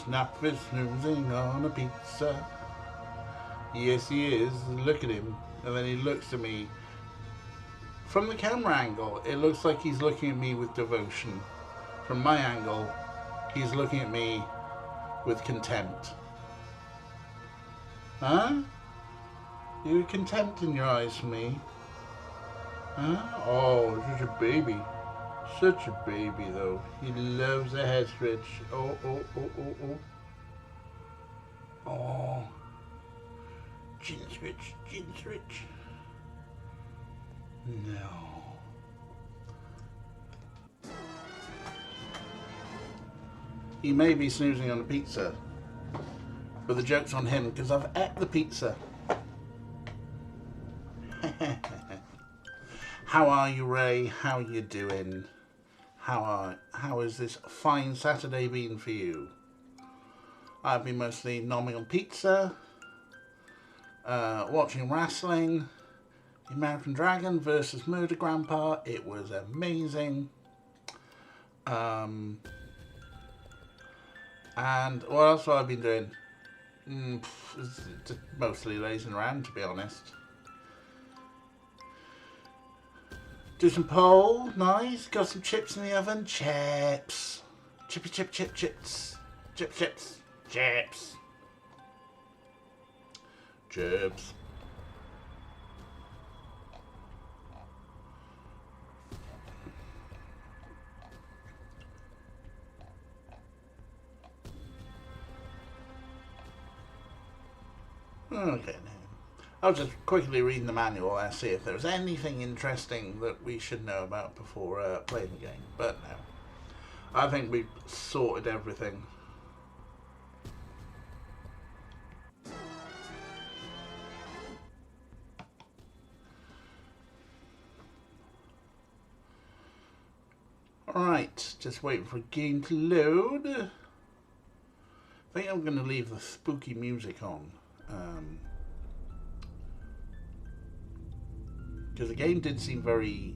Snap is snoozing on a pizza. Yes, he is. Look at him. And then he looks at me. From the camera angle, it looks like he's looking at me with devotion. From my angle, he's looking at me with contempt. Huh? You have contempt in your eyes for me? Huh? Oh, such a baby. Such a baby, though. He loves a head stretch. Oh, oh, oh, oh, oh. Oh. Chin switch, chin switch. No. He may be snoozing on a pizza, but the joke's on him because I've ate the pizza. How are you, Ray? How you doing? How is this fine Saturday been for you? I've been mostly nomming on pizza, watching wrestling, the American Dragon versus Murder Grandpa. It was amazing. And what else have I been doing? Just mostly lazing around, to be honest. Do some pole, nice. Got some chips in the oven. Chips. Chippy chip chip chips. Chip chips. Chips. Chips. Okay, now. I'll just quickly read the manual and see if there's anything interesting that we should know about before playing the game. But no. I think we've sorted everything. Alright, just waiting for a game to load. I think I'm going to leave the spooky music on. Because the game did seem very...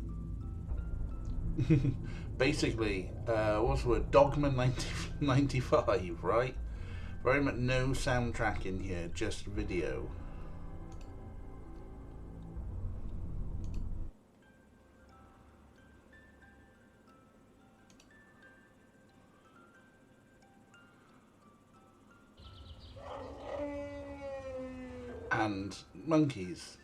basically, what's the word? Dogma 95, right? Very much no soundtrack in here, just video. And monkeys.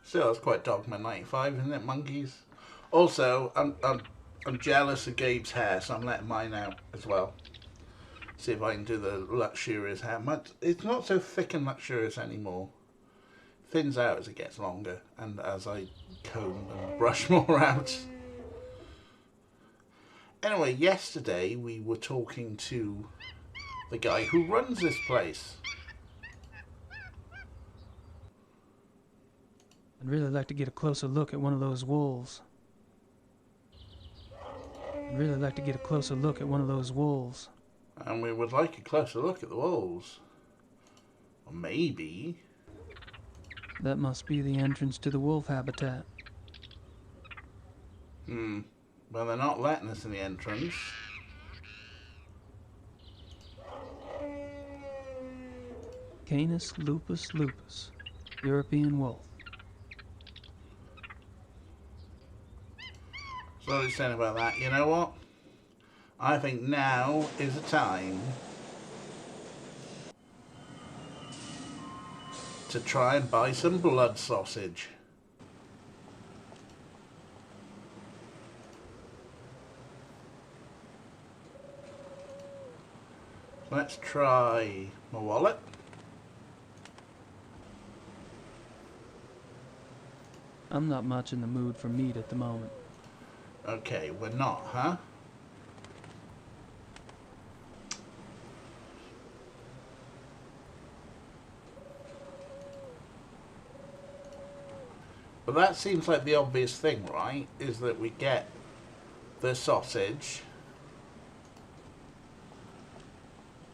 Still, it's quite Dogma 95, isn't it? Monkeys. Also, I'm jealous of Gabe's hair, so I'm letting mine out as well. See if I can do the luxurious hair. It's not so thick and luxurious anymore. Thins out as it gets longer, and as I comb and brush more out. Anyway, yesterday we were talking to the guy who runs this place. I'd really like to get a closer look at one of those wolves. I'd really like to get a closer look at one of those wolves. And we would like a closer look at the wolves. Or maybe... That must be the entrance to the wolf habitat. Well, they're not letting us in the entrance. Canis lupus lupus. European wolf. So what are you saying about that? You know what? I think now is the time to try and buy some blood sausage. Let's try my wallet. I'm not much in the mood for meat at the moment. Okay, we're not, huh? But that seems like the obvious thing, right? Is that we get the sausage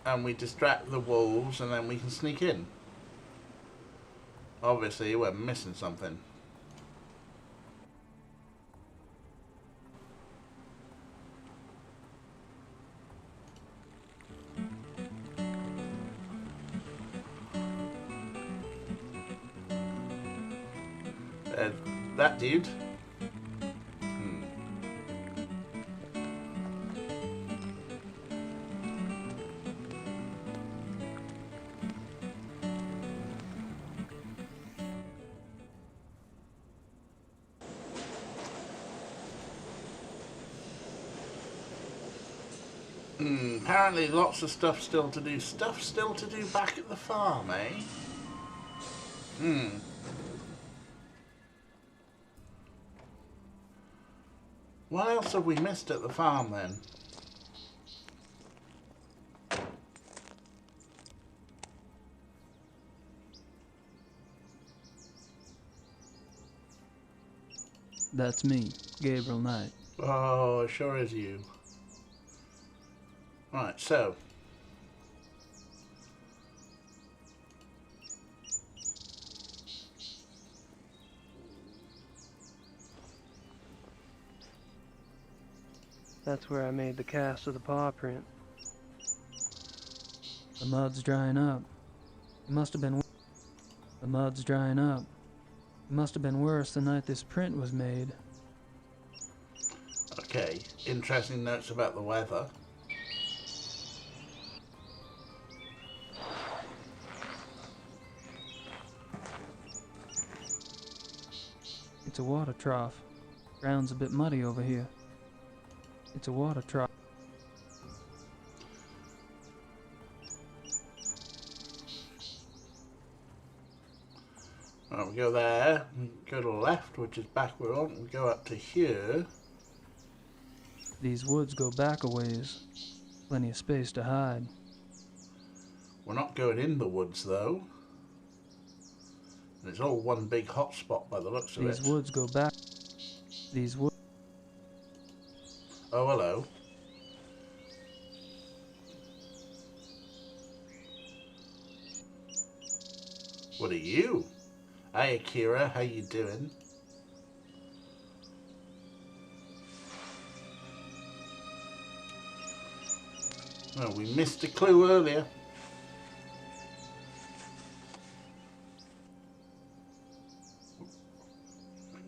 and we distract the wolves and then we can sneak in. Obviously, we're missing something. That dude. Apparently lots of stuff still to do. Stuff still to do back at the farm, eh? What else have we missed at the farm then? That's me, Gabriel Knight. Oh, it sure is you. Right, so. That's where I made the cast of the paw print. The mud's drying up. It must have been... The mud's drying up. It must have been worse the night this print was made. Okay, interesting notes about the weather. It's a water trough. Ground's a bit muddy over here. It's a water trough. Right, we go there, we go to the left, which is back we're on, we go up to here. These woods go back a ways. Plenty of space to hide. We're not going in the woods though. And it's all one big hot spot by the looks of it. These woods go back. These woods. Oh, hello. What are you? Hi, Akira. How you doing? Well, we missed a clue earlier.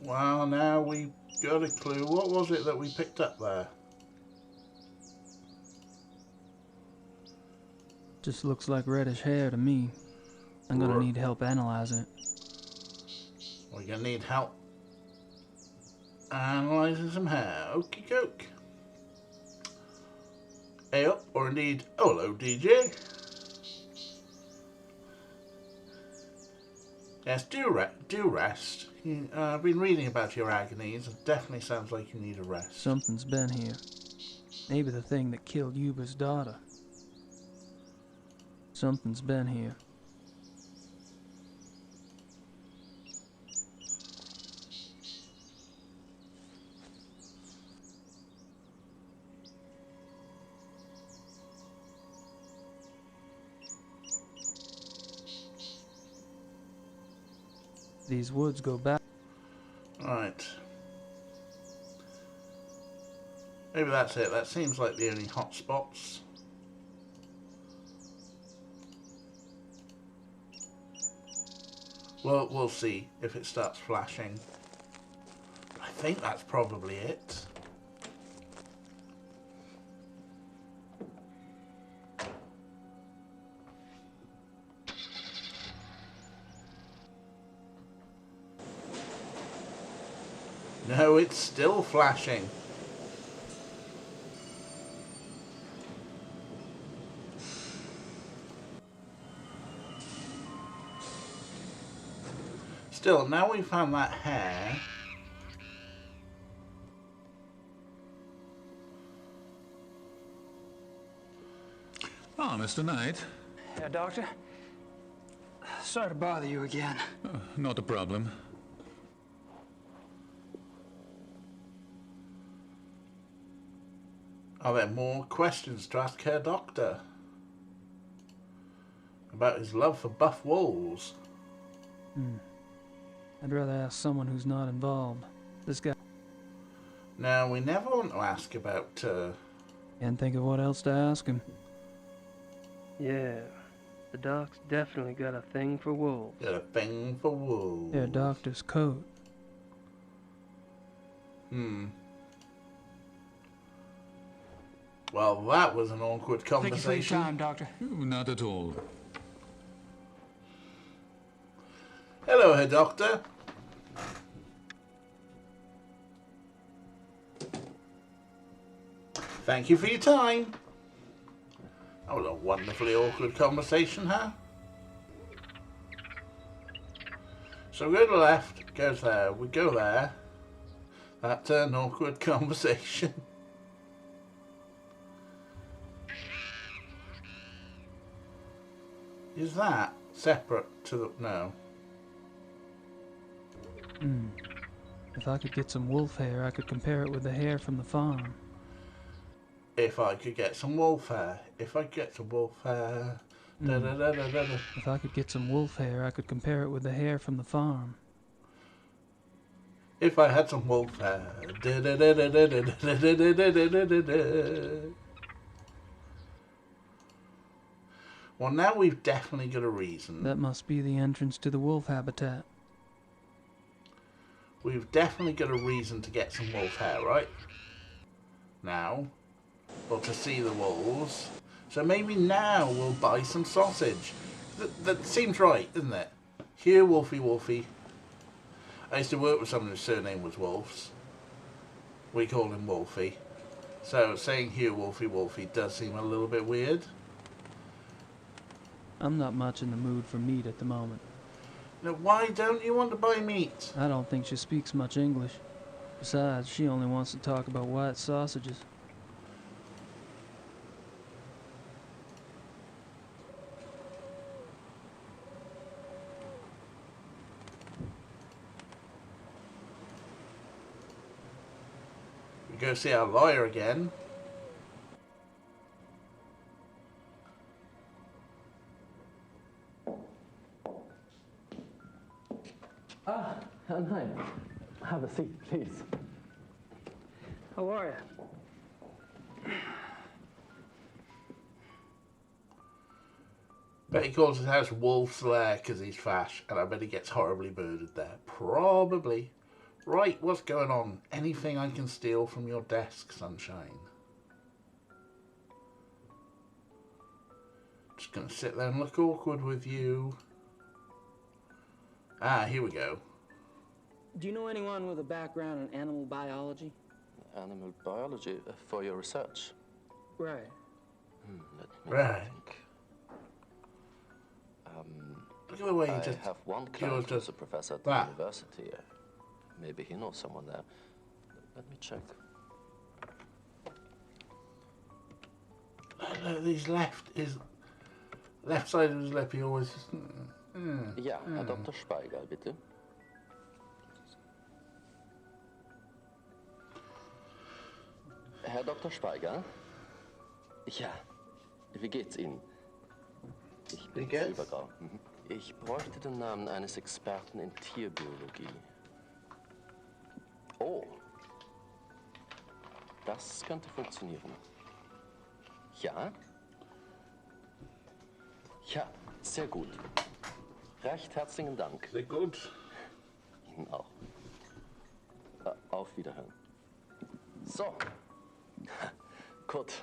Well, now we got a clue. What was it that we picked up there? Just looks like reddish hair to me. I'm gonna Right. need help analyzing it. We're gonna need help analysing some hair. Okie doke. Hey up, or indeed, oh, hello DJ. Yes, do rest. I've been reading about your agonies. It definitely sounds like you need a rest. Something's been here. Maybe the thing that killed Yuba's daughter. Something's been here. These woods go back. Right. Maybe that's it. That seems like the only hot spots. Well, we'll see if it starts flashing. I think that's probably it. No, it's still flashing. Still, now we found that hair. Ah, Mr. Knight. Yeah, Doctor? Sorry to bother you again. Not a problem. Are there more questions to ask Herr Doctor? About his love for buff wolves? I'd rather ask someone who's not involved. This guy. No, we never want to ask about, Can't think of what else to ask him. Yeah, the doc's definitely got a thing for wolves. got a thing for wolves. Their doctor's coat. Well, that was an awkward Thank you for your conversation. time, Doctor. Not at all. Hello, Herr Doctor. Thank you for your time. That was a wonderfully awkward conversation, huh? So we go to the left, goes there, we go there. That's an awkward conversation. Is that separate to the... no. If I could get some wolf hair, I could compare it with the hair from the farm. If I could get some wolf hair. If I could get some wolf hair. Da, da, da, da, da, da. If I could get some wolf hair, I could compare it with the hair from the farm. If I had some wolf hair. Da, da, da, da, da, da, da, da, da, da, da, da, da. Well, now we've definitely got a reason. That must be the entrance to the wolf habitat. We've definitely got a reason to get some wolf hair, right? Now. Or to see the wolves. So maybe now we'll buy some sausage. That seems right, doesn't it? Here, Wolfie, Wolfie. I used to work with someone whose surname was Wolfs. We called him Wolfie. So saying here, Wolfie, Wolfie does seem a little bit weird. I'm not much in the mood for meat at the moment. Now, why don't you want to buy meat? I don't think she speaks much English. Besides, she only wants to talk about white sausages. We go see our lawyer again. Herr Knight, have a seat, please. How are you? Bet he calls his house Wolf's Lair because he's fash, and I bet he gets horribly murdered there. Probably. Right, what's going on? Anything I can steal from your desk, sunshine? Just gonna sit there and look awkward with you. Ah, here we go. Do you know anyone with a background in animal biology? Animal biology for your research. Right. Let me Right. think. Look at the way he I just... have one yours client who's just a professor at the that. university. Maybe he knows someone there. Let me check. Look, his left side of his lip, he always just... Ja, Herr Dr. Speigal, bitte. Herr Dr. Speigal? Ja, wie geht's Ihnen? Ich bin Wie geht's? Silbergrau. Ich bräuchte den Namen eines Experten in Tierbiologie. Oh, das könnte funktionieren. Ja? Ja, sehr gut. Recht herzlichen Dank. Sehr gut. Ihnen auch. Auf Wiederhören. So. Good.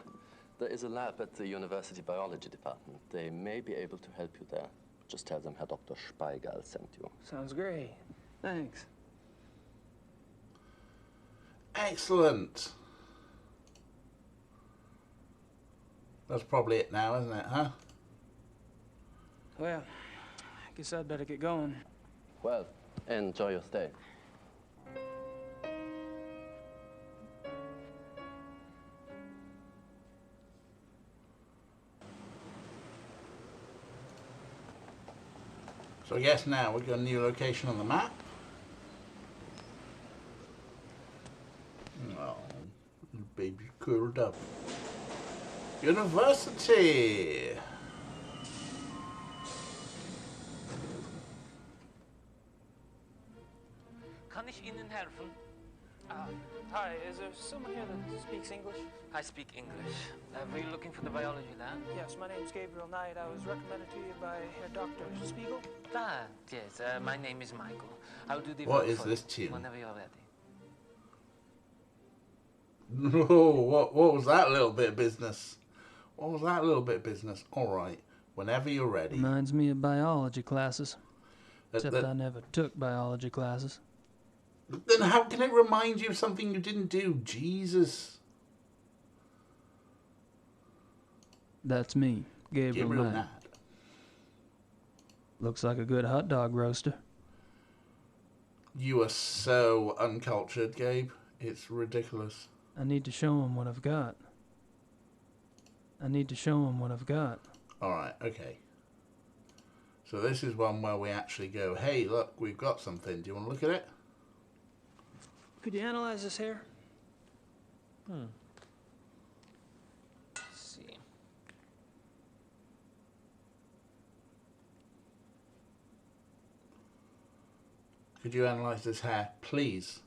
There is a lab at the University Biology Department. They may be able to help you there. Just tell them Herr Dr. Speigal sent you. Sounds great. Thanks. Excellent. That's probably it now, isn't it, huh? Well, I guess I'd better get going. Well, enjoy your stay. So I guess now we've got a new location on the map. Oh, baby curled up. University! Kann ich Ihnen helfen? Hi, is there someone here that speaks English? I speak English. Were you looking for the biology lab? Yes, my name's Gabriel Knight. I was recommended to you by Herr Dr. Spiegel. Yes, my name is Michael. I'll do the What work is for this you tune? whenever you're ready. Oh, what was that little bit of business? What was that little bit of business? All right, whenever you're ready. Reminds me of biology classes. Except That- I never took biology classes. Then how can it remind you of something you didn't do? Jesus. That's me, Gabriel Gabriel Knight. Knight. Looks like a good hot dog roaster. You are so uncultured, Gabe. It's ridiculous. I need to show him what I've got. I need to show him what I've got. Alright, okay. So this is one where we actually go, hey, look, we've got something. Do you want to look at it? Could you analyze this hair? Let's see. Could you analyse this hair, please?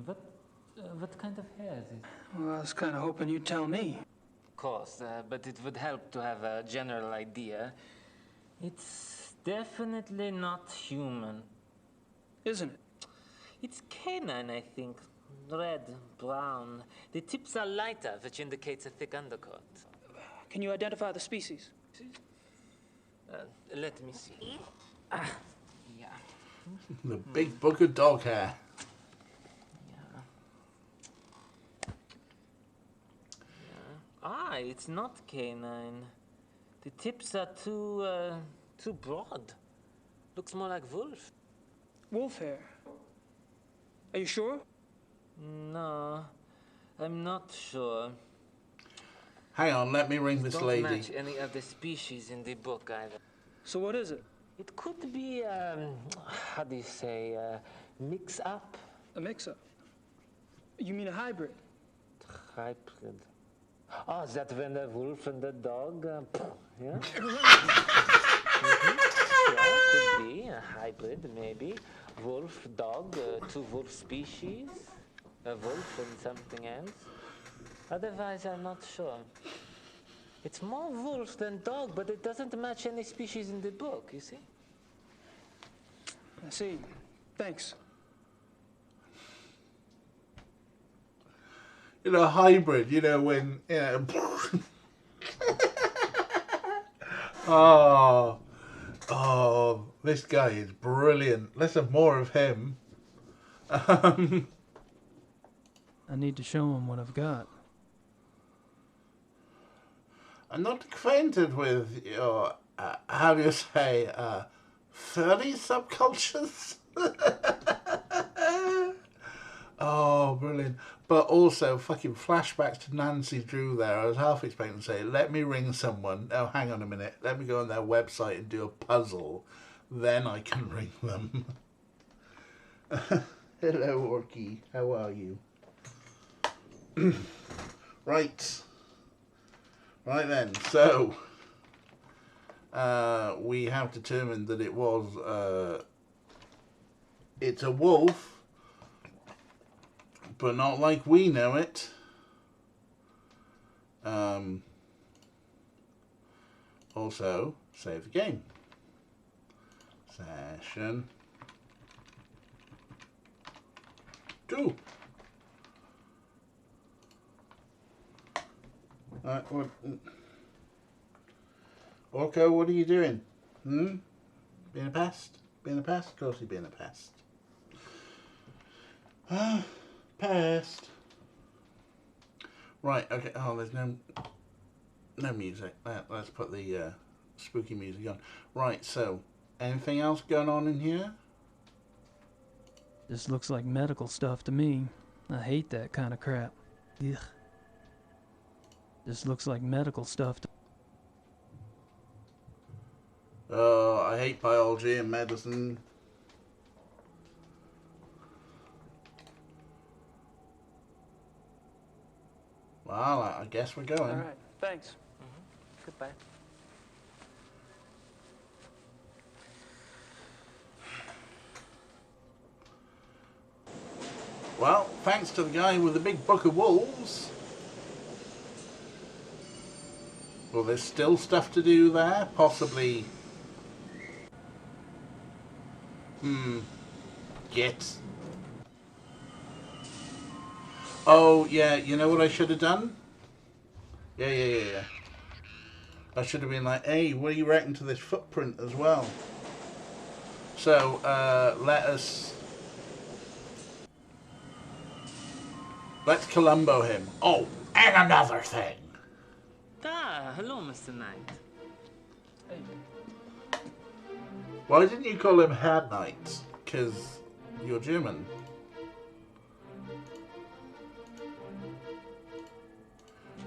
What kind of hair is it? Well, I was kind of hoping you'd tell me. Of course, but it would help to have a general idea. It's definitely not human. Isn't it? It's canine, I think. Red, brown. The tips are lighter, which indicates a thick undercoat. Can you identify the species? Let me see. Yeah. The big book of dog hair. It's not canine. The tips are too broad. Looks more like wolf. Wolf hair. Are you sure? No, I'm not sure. Hang on, let me ring this Don't lady. match any of the species in the book either. So what is it? It could be, how do you say, mix up? A mix-up. You mean a hybrid? Hybrid. Oh, is that when the wolf and the dog, yeah? Yeah, could be a hybrid, maybe. Wolf, dog, two wolf species. A wolf and something else. Otherwise, I'm not sure. It's more wolf than dog, but it doesn't match any species in the book, you see? I see. Thanks. You know, hybrid, you know, when, you know. Oh, this guy is brilliant. Let's have more of him. I need to show him what I've got. I'm not acquainted with your, how do you say, furry subcultures? Oh, brilliant. But also, fucking flashbacks to Nancy Drew there. I was half expecting to say, let me ring someone. Oh, hang on a minute. Let me go on their website and do a puzzle. Then I can ring them. Hello, Orky. How are you? Right. Right then. So, we have determined that it was, it's a wolf. But not like we know it. Also, save the game. Session 2. What? Orko, what are you doing? Being a pest? Being a pest? Of course you're being a pest. Pest. Right, okay. Oh, there's no music. Let's put the spooky music on. Right, so, anything else going on in here? This looks like medical stuff to me. I hate that kind of crap. Ugh. This looks like medical stuff to Oh, I hate biology and medicine. Well, I guess we're going. All right. Thanks. Goodbye. Well, thanks to the guy with the big book of wolves. Well, there's still stuff to do there. Possibly. Get. Oh, yeah, you know what I should have done? Yeah. I should have been like, hey, what do you reckon to this footprint as well? So, let's Columbo him. Oh, and another thing. Ah, hello, Mr. Knight. Why didn't you call him Herr Knight? Because you're German.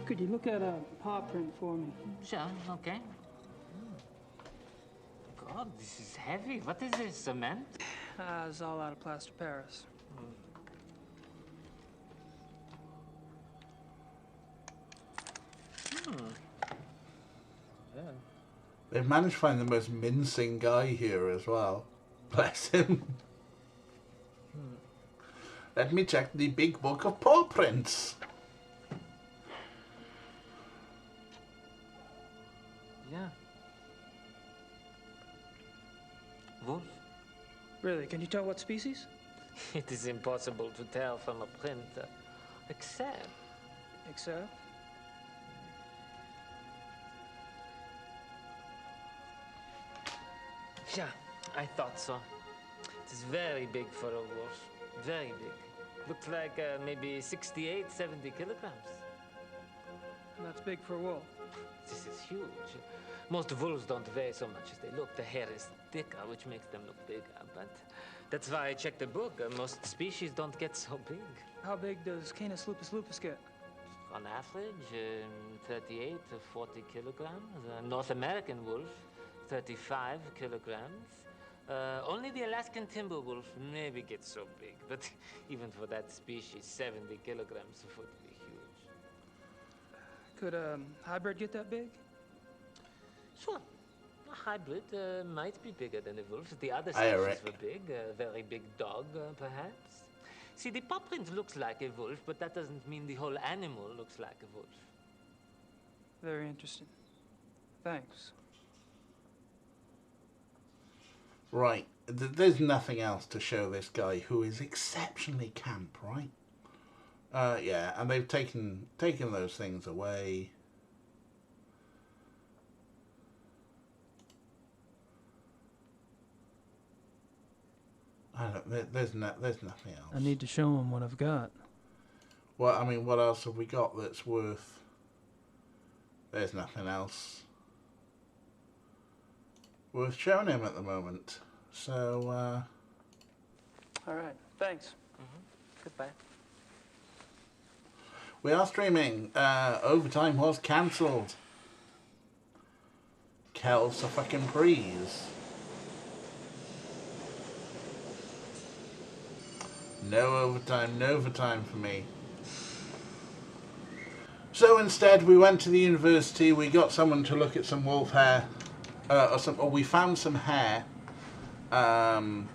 Could you look at a paw print for me? Sure, okay. God, this is heavy. What is this, cement? It's all out of plaster Paris. Yeah. They've managed to find the most mincing guy here as well. Bless him. Let me check the big book of paw prints. Yeah. Wolf? Really, can you tell what species? It is impossible to tell from a print, except... Except? Yeah, I thought so. It is very big for a wolf. Very big. Looks like maybe 68, 70 kilograms. That's big for a wolf. This is huge. Most wolves don't weigh so much as they look. The hair is thicker, which makes them look bigger. But that's why I checked the book. Most species don't get so big. How big does Canis lupus lupus get? On average, 38 to 40 kilograms. North American wolf, 35 kilograms. Only the Alaskan timber wolf maybe gets so big, but even for that species, 70 kilograms would be huge. Could a hybrid get that big? Sure. A hybrid might be bigger than a wolf. The other Hi, species Eric. were big. A very big dog, perhaps. See, the paw print looks like a wolf, but that doesn't mean the whole animal looks like a wolf. Very interesting. Thanks. Right. There's nothing else to show this guy who is exceptionally camp, right? Yeah, and they've taken those things away. There's nothing else. I need to show him what I've got. Well, I mean, what else have we got that's worth... There's nothing else worth showing him at the moment. So, All right. Thanks. Goodbye. we are streaming. Overtime was cancelled. Kel's a fucking breeze. No overtime for me. So instead, we went to the university. We got someone to look at some wolf hair, or we found some hair, and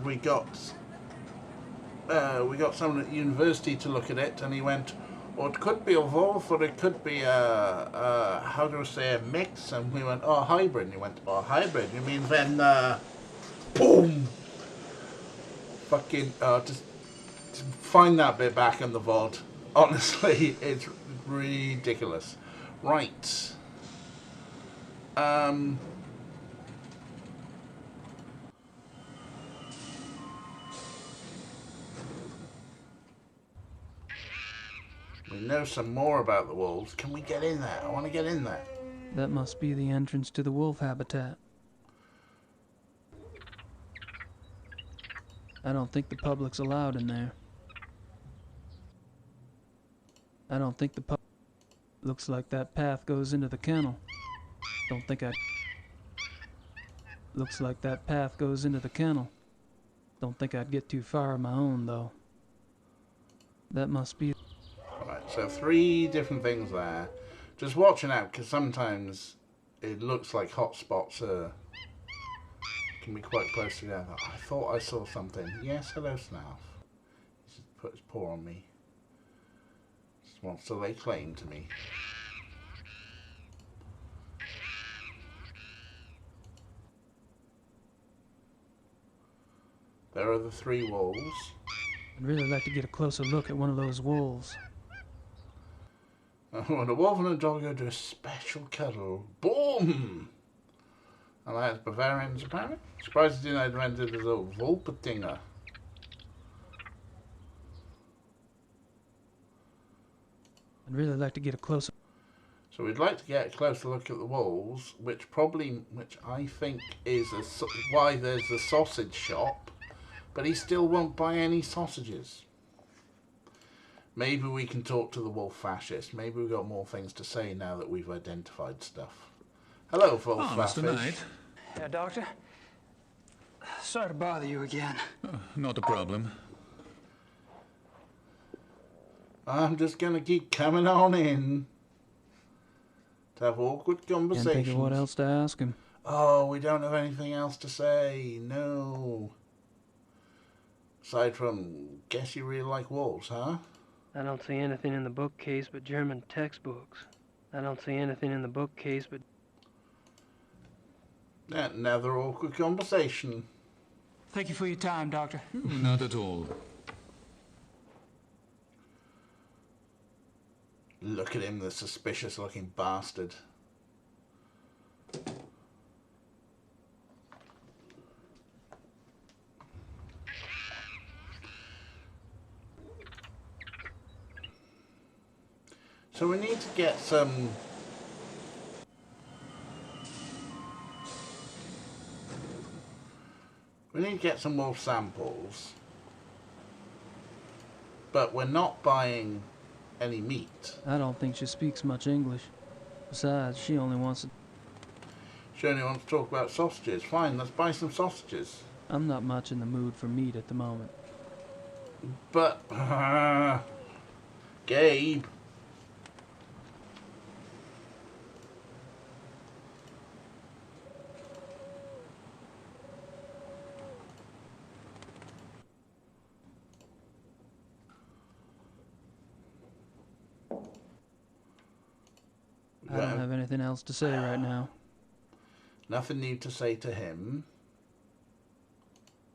we got someone at the university to look at it, and he went, "Oh, it could be a wolf, or it could be a how do I say, a mix?" And we went, "Oh, hybrid." And he went, "Oh, hybrid? You mean then, boom." Fucking, just find that bit back in the VOD. Honestly, it's ridiculous. Right. We know some more about the wolves. Can we get in there? I want to get in there. That must be the entrance to the wolf habitat. I don't think the public's allowed in there. I don't think the pub... Looks like that path goes into the kennel. Don't think I... Looks like that path goes into the kennel. Don't think I'd get too far on my own, though. That must be... Alright, so 3 different things there. Just watching out, because sometimes it looks like hotspots can be quite close together. I thought I saw something. Yes, hello, Snaff. He just put his paw on me. Just wants to lay claim to me. There are the 3 wolves. I'd really like to get a closer look at one of those wolves. When a wolf and a dog go to a special cuddle. Boom! And that's Bavarians apparently. Surprised you didn't know I'd rented as a Wolpertinger. I'd really like to get a closer... So we'd like to get a closer look at the wolves, which I think is why there's a sausage shop, but he still won't buy any sausages. Maybe we can talk to the wolf fascist. Maybe we've got more things to say now that we've identified stuff. Hello, wolf Mr. fascist. Knight. Yeah, Doctor? Sorry to bother you again. Not a problem. I'm just going to keep coming on in to have awkward Can't conversations. think of what else to ask him. Oh, we don't have anything else to say. No. Aside from, guess you really like wolves, huh? I don't see anything in the bookcase but German textbooks. I don't see anything in the bookcase but... Another awkward conversation. Thank you for your time, Doctor. Not at all. Look at him, the suspicious-looking bastard. So we need to get some... We need to get some wolf samples. But we're not buying any meat. I don't think she speaks much English. Besides, she only wants to... She only wants to talk about sausages. Fine, let's buy some sausages. I'm not much in the mood for meat at the moment. But... Gabe... I don't have anything else to say right now. Nothing new to say to him.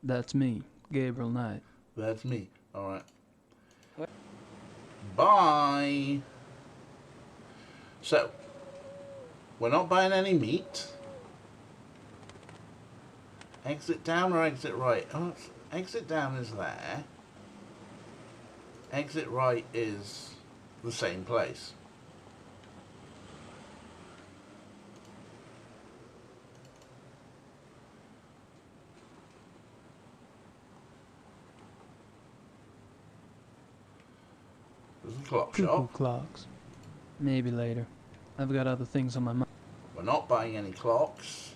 That's me, Gabriel Knight. That's me. Alright. Bye! So, we're not buying any meat. Exit down or exit right? Oh, exit down is there. Exit right is the same place. There's the clock Cuckoo shop. clocks. Maybe later. I've got other things on my mind. We're not buying any clocks.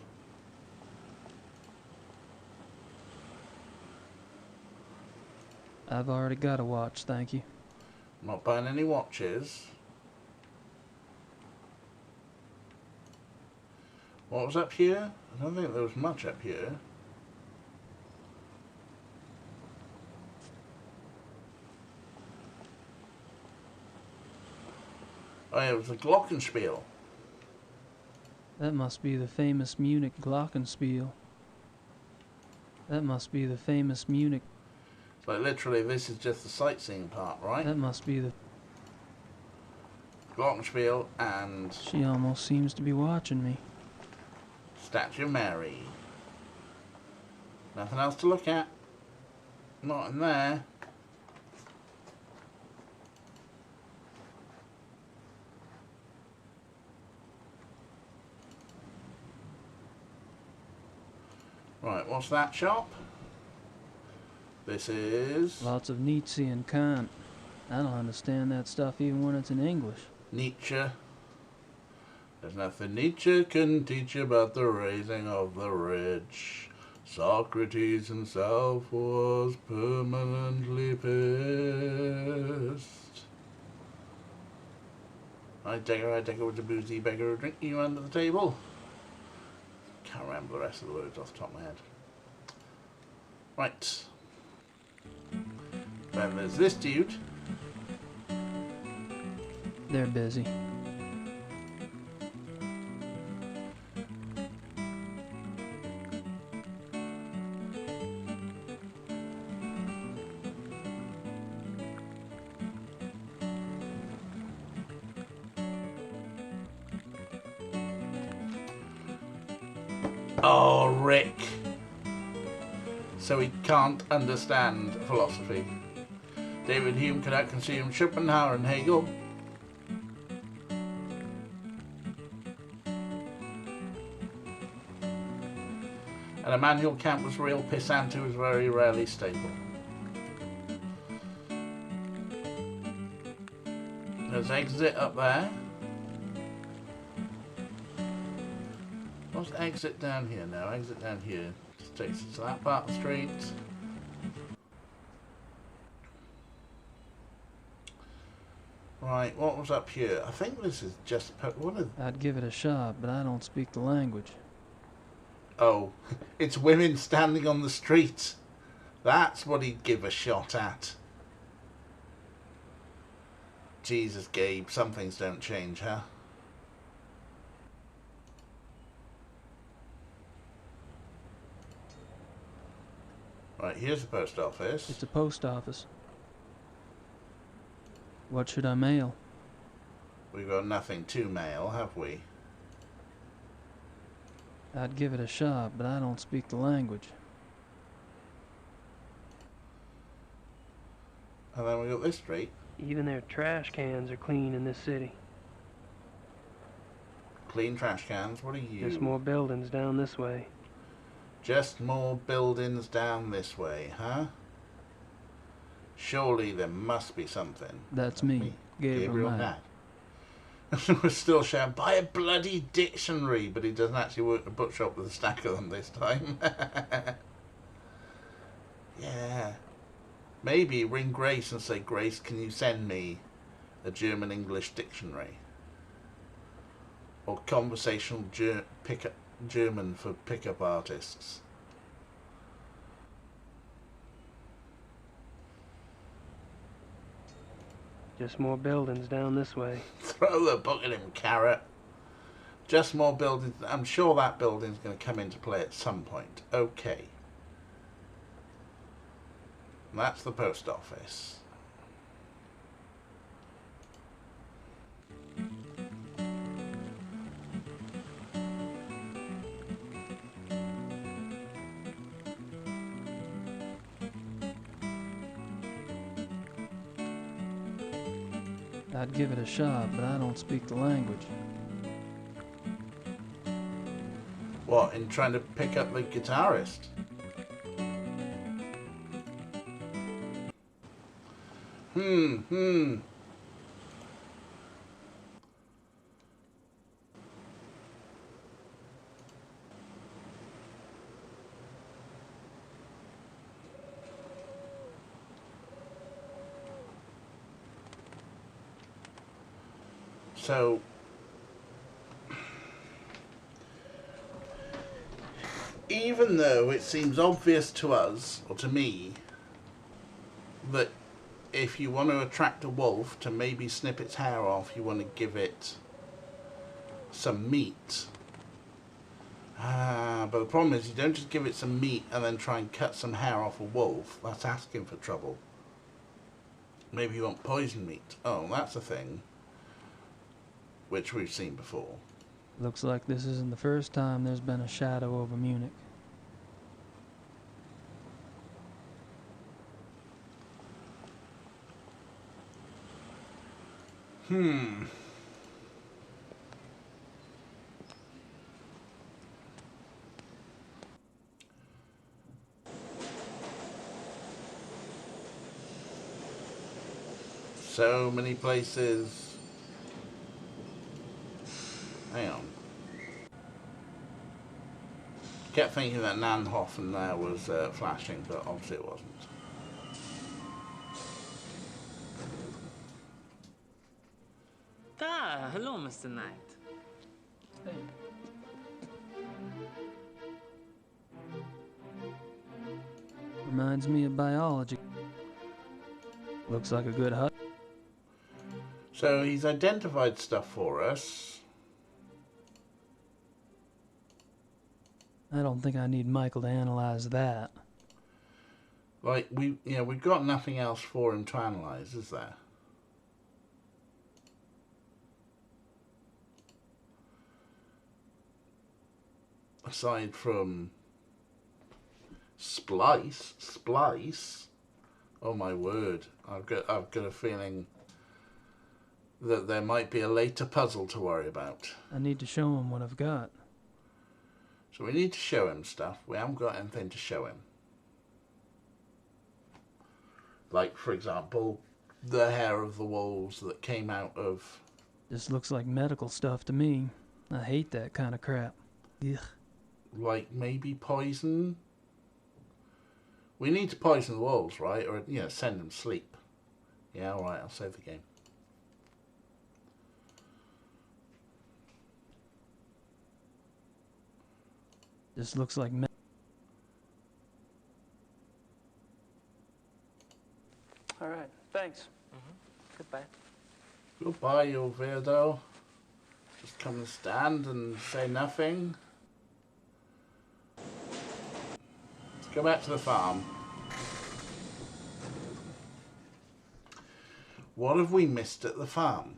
I've already got a watch, thank you. Not buying any watches. What was up here? I don't think there was much up here. Oh yeah, it was a Glockenspiel. That must be the famous Munich Glockenspiel. That must be the famous Munich... So literally this is just the sightseeing part, right? That must be the... Glockenspiel and She almost seems to be watching me. Statue of Mary. Nothing else to look at. Not in there. Right, what's that shop? This is Lots of Nietzsche and Kant. I don't understand that stuff even when it's in English. Nietzsche. There's nothing Nietzsche can teach about the raising of the rich. Socrates himself was permanently pissed. I take with a boozy beggar drink you under the table. Can't remember the rest of the words off the top of my head. Right. Then there's this dude. They're busy. Oh, Rick. So he can't understand philosophy. David Hume could out-consume Schopenhauer and Hegel. And Immanuel Kant was a real pissant who was very rarely stable. There's exit up there. What's exit down here now? Exit down here. Just takes us to that part of the street. Right, what was up here? I think this is just... I'd give it a shot, but I don't speak the language. Oh, it's women standing on the street. That's what he'd give a shot at. Jesus, Gabe, some things don't change, huh? Right, here's the post office. It's a post office. What should I mail? We've got nothing to mail, have we? I'd give it a shot, but I don't speak the language. And then we got this street. Even their trash cans are clean in this city. Clean trash cans, what are you? There's more buildings down this way. Just more buildings down this way, huh? Surely there must be something. That's me, Gabriel Knight. We're still shouting, buy a bloody dictionary, but he doesn't actually work in a bookshop with a stack of them this time. Yeah. Maybe ring Grace and say, Grace, can you send me a German-English dictionary? Or conversational German for pickup artists. Just more buildings down this way. Throw the book at him, carrot. Just more buildings. I'm sure that building's going to come into play at some point. Okay. That's the post office. I'd give it a shot, but I don't speak the language. What, in trying to pick up the guitarist? So, even though it seems obvious to us, or to me, that if you want to attract a wolf to maybe snip its hair off, you want to give it some meat. But the problem is you don't just give it some meat and then try and cut some hair off a wolf. That's asking for trouble. Maybe you want poison meat. Oh, that's a thing. Which we've seen before. Looks like this isn't the first time there's been a shadow over Munich. So many places. Hang on. Kept thinking that Nanhofen there was flashing, but obviously it wasn't. Hello, Mr. Knight. Hey. Reminds me of biology. Looks like a good hut. So he's identified stuff for us. I don't think I need Michael to analyze that. Like, we've got nothing else for him to analyze, is there? aside from Splice. Oh my word! I've got a feeling that there might be a later puzzle to worry about. I need to show him what I've got. So we need to show him stuff. We haven't got anything to show him. Like, for example, the hair of the wolves that came out of... This looks like medical stuff to me. I hate that kind of crap. Ugh. Like, maybe poison? We need to poison the wolves, right? Or, you know, send them sleep. Yeah, alright, I'll save the game. This looks like All right, thanks. Goodbye. Goodbye, you weirdo. Just come and stand and say nothing. Let's go back to the farm. What have we missed at the farm?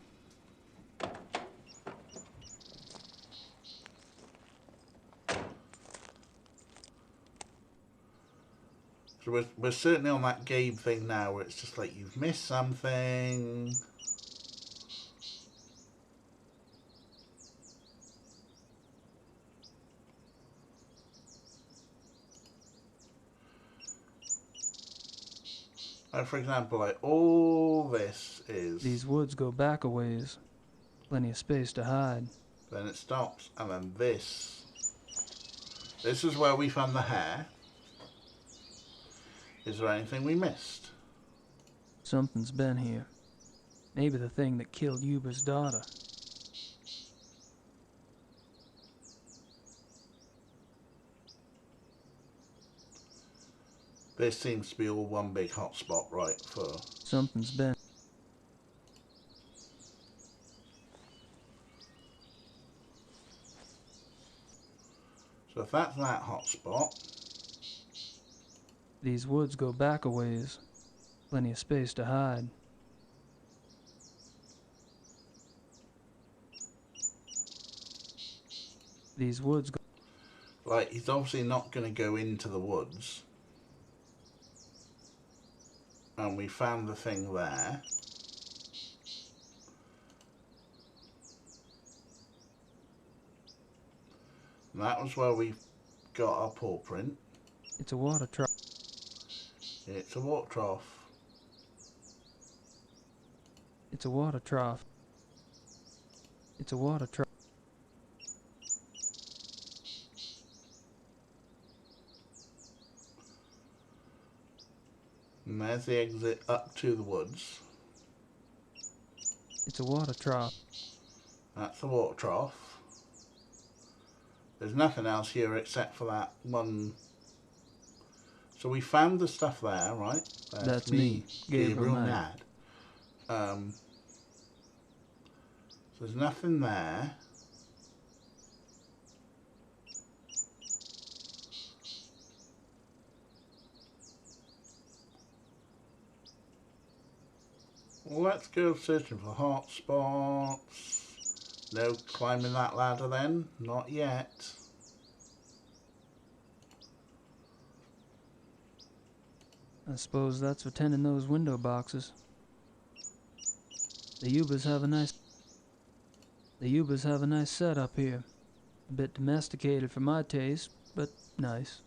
So we're certainly on that Gabe thing now where it's just like, you've missed something. Like, for example, like, all this is... these woods go back a ways. Plenty of space to hide. Then it stops, and then this. This is where we found the hair. Is there anything we missed? Something's been here. Maybe the thing that killed Yuba's daughter. This seems to be all one big hotspot, right, for... Something's been... So if that's that hotspot... These woods go back a ways. Plenty of space to hide. These woods go... Like, he's obviously not going to go into the woods. And we found the thing there. And that was where we got our paw print. It's a water trough. It's a water trough. It's a water trough. It's a water trough. And there's the exit up to the woods. It's a water trough. That's the water trough. There's nothing else here except for that one. So we found the stuff there, right? That's me, Gabriel Knight. So there's nothing there. Well, let's go searching for hot spots. No climbing that ladder then? Not yet. I suppose that's for tending those window boxes. The Yubas have a nice setup here. A bit domesticated for my taste, but nice.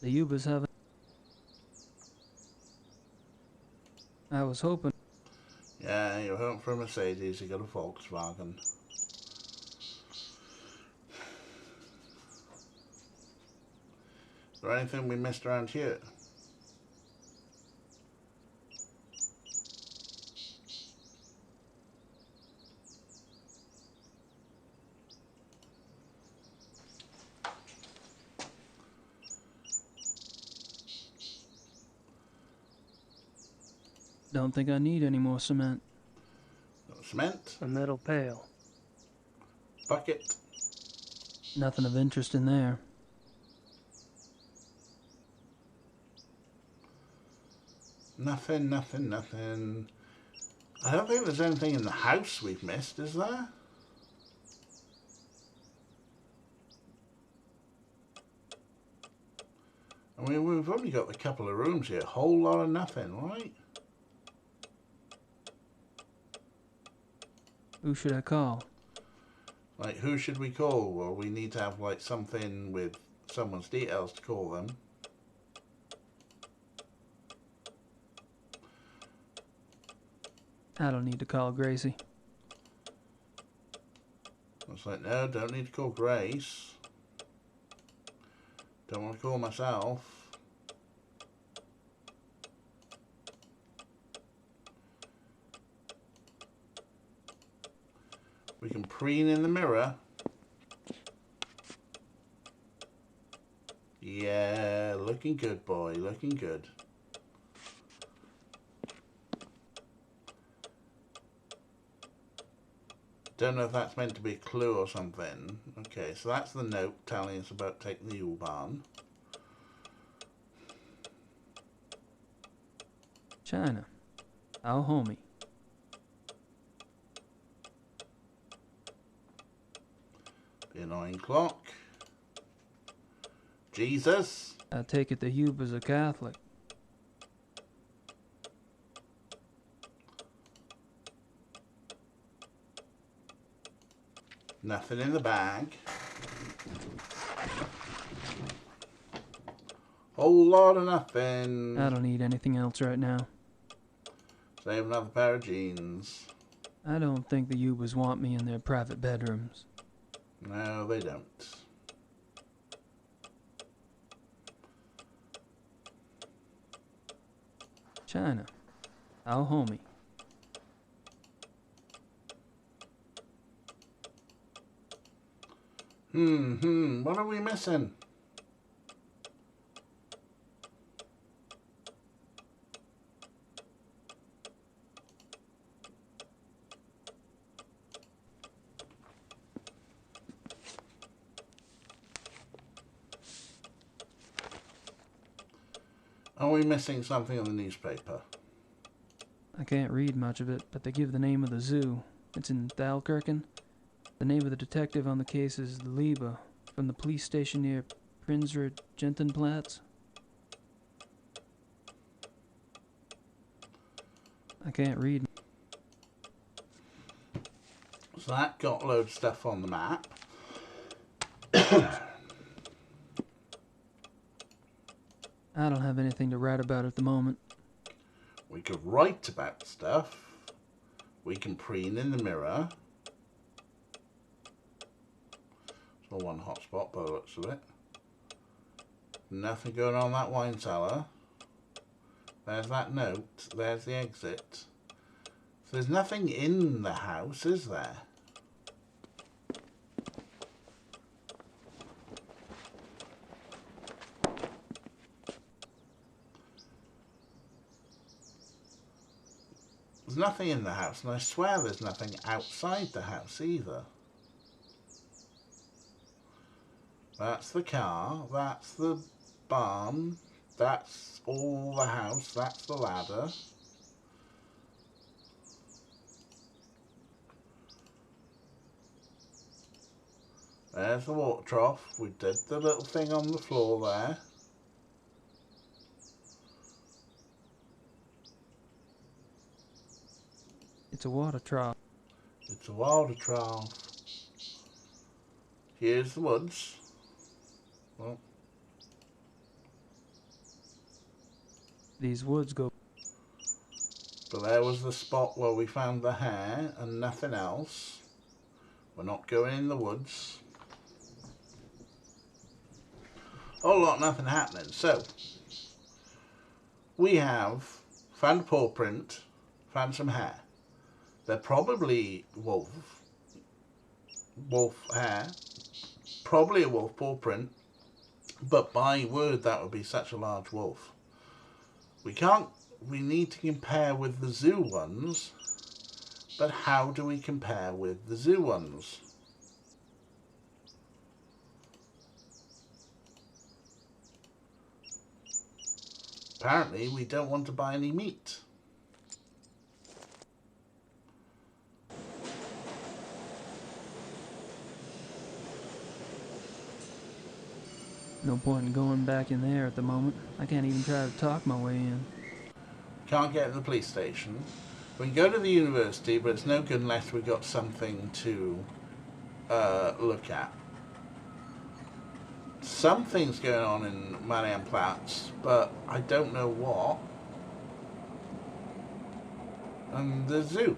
The Yubas have a... I was hoping... Yeah, you're hoping for a Mercedes, you got a Volkswagen. Is there anything we missed around here? Don't think I need any more cement. Cement, A metal pail. bucket. Nothing of interest in there. Nothing. I don't think there's anything in the house we've missed, is there? I mean, we've only got a couple of rooms here. A whole lot of nothing, right? Who should I call? Like, who should we call? Well, we need to have, like, something with someone's details to call them. I don't need to call Gracie. It's like, no, don't need to call Grace. Don't want to call myself. We can preen in the mirror. Yeah, looking good, boy, looking good. Don't know if that's meant to be a clue or something. Okay, so that's the note telling us about taking the U-Bahn. China. Our homie. The annoying clock. Jesus. I take it the Huber's a Catholic. Nothing in the bag. Whole lot of nothing. I don't need anything else right now. Save another pair of jeans. I don't think the Hubers want me in their private bedrooms. No, they don't. China. Our homie. What are we missing? Are we missing something on the newspaper? I can't read much of it, but they give the name of the zoo. It's in Thalkirken. The name of the detective on the case is Liebe, from the police station near Prinsrud Gentenplatz. I can't read. So that got a load of stuff on the map. I don't have anything to write about at the moment. We could write about stuff. We can preen in the mirror. It's all one hot spot by the looks of it. Nothing going on in that wine cellar. There's that note. There's the exit. So there's nothing in the house, is there? There's nothing in the house, and I swear there's nothing outside the house either. That's the car, that's the barn, that's all the house, that's the ladder. There's the water trough. We did the little thing on the floor there. It's a water trough. It's a water trough. Here's the woods. Well, These woods go. but there was the spot where we found the hair and nothing else. We're not going in the woods. Whole lot, nothing happening. So, we have found a paw print, found some hair. They're probably wolf hair, probably a wolf paw print, but by word that would be such a large wolf. We need to compare with the zoo ones, but how do we compare with the zoo ones? Apparently we don't want to buy any meat. No point in going back in there at the moment. I can't even try to talk my way in. Can't get to the police station. We can go to the university, but it's no good unless we got something to look at. Something's going on in Marienplatz, but I don't know what. And the zoo.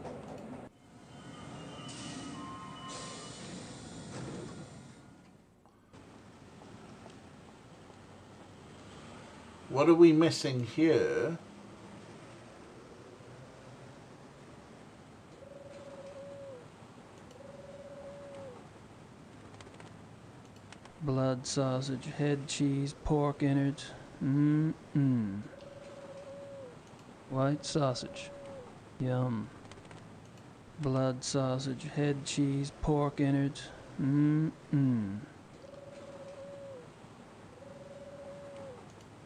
What are we missing here? Blood sausage, head cheese, pork innards. White sausage. Yum. Blood sausage, head cheese, pork innards.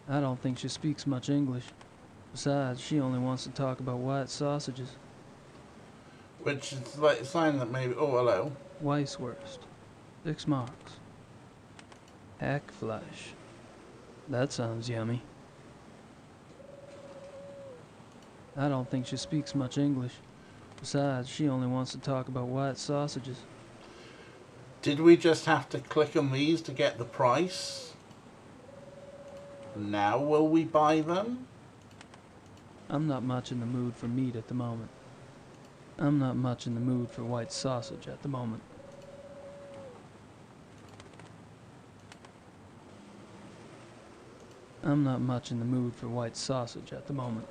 I don't think she speaks much English. Besides, she only wants to talk about white sausages. Which is like a sign that maybe... Oh, hello. Weisswurst. 6 marks. Hackfleisch. That sounds yummy. I don't think she speaks much English. Besides, she only wants to talk about white sausages. Did we just have to click on these to get the price? Now will we buy them? I'm not much in the mood for meat at the moment. I'm not much in the mood for white sausage at the moment. I'm not much in the mood for white sausage at the moment.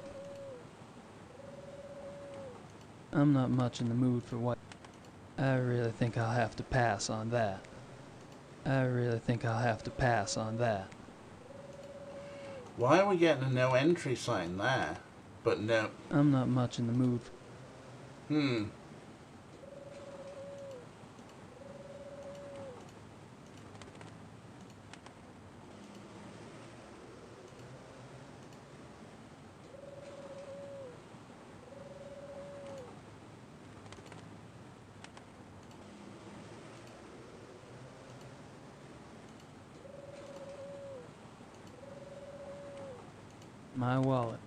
I'm not much in the mood for white... I really think I'll have to pass on that. I really think I'll have to pass on that. Why are we getting a no entry sign there? But no... I'm not much in the mood for... My wallet.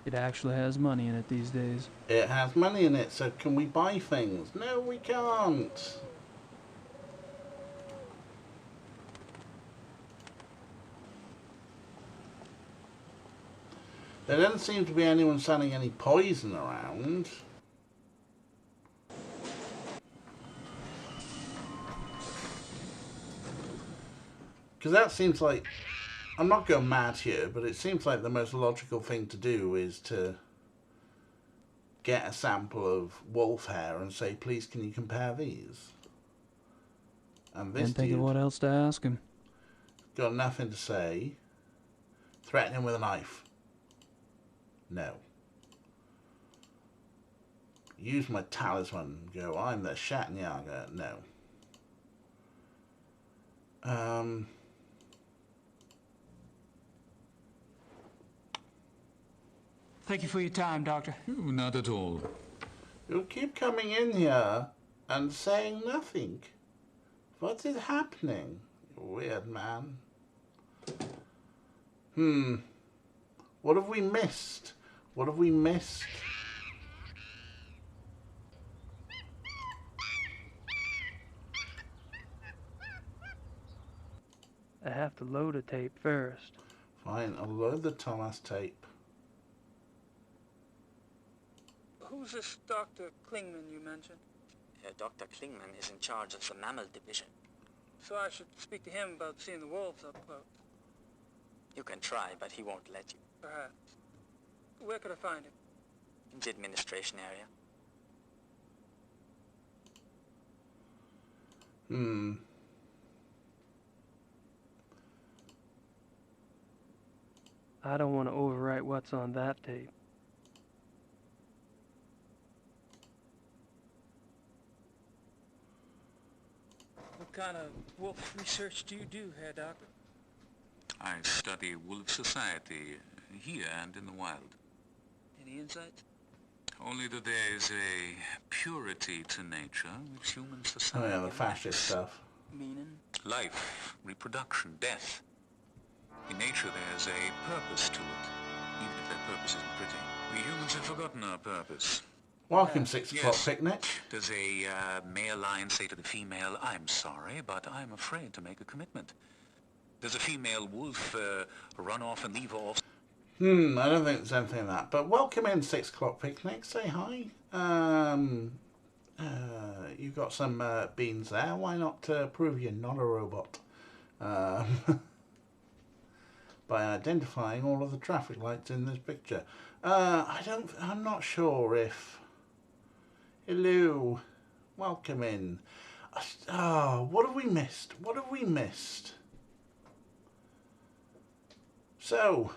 It actually has money in it these days. It has money in it, so can we buy things? No, we can't. There doesn't seem to be anyone selling any poison around. Because that seems like... I'm not going mad here, but it seems like the most logical thing to do is to get a sample of wolf hair and say, please, can you compare these? And this Can't think of dude what else to ask him. got nothing to say. Threaten him with a knife. No. Use my talisman. Go, I'm the Schattenjager. No. Thank you for your time, Doctor. Not at all. You keep coming in here and saying nothing. What is happening? You weird man. What have we missed? What have we missed? I have to load a tape first. Fine, I'll load the Thomas tape. Who's this Dr. Klingman you mentioned? Dr. Klingman is in charge of the mammal division. So I should speak to him about seeing the wolves up close. You can try, but he won't let you. Perhaps. Where could I find him? In the administration area. I don't want to overwrite what's on that tape. What kind of wolf research do you do, Herr Doctor? I study wolf society, here and in the wild. Any insights? Only that there is a purity to nature which human Oh society yeah, the fascist lacks. stuff. Meaning? Life, reproduction, death. In nature, there's a purpose to it, even if that purpose isn't pretty. We humans have forgotten our purpose. Welcome, 6 o'clock Yes. picnic. Does a male lion say to the female, "I'm sorry, but I'm afraid to make a commitment"? Does a female wolf run off and leave her off? I don't think there's anything like that. But welcome in, 6 o'clock picnic. Say hi. You've got some beans there. Why not prove you're not a robot? By identifying all of the traffic lights in this picture. I'm not sure if... Hello. Welcome in. What have we missed? What have we missed? So...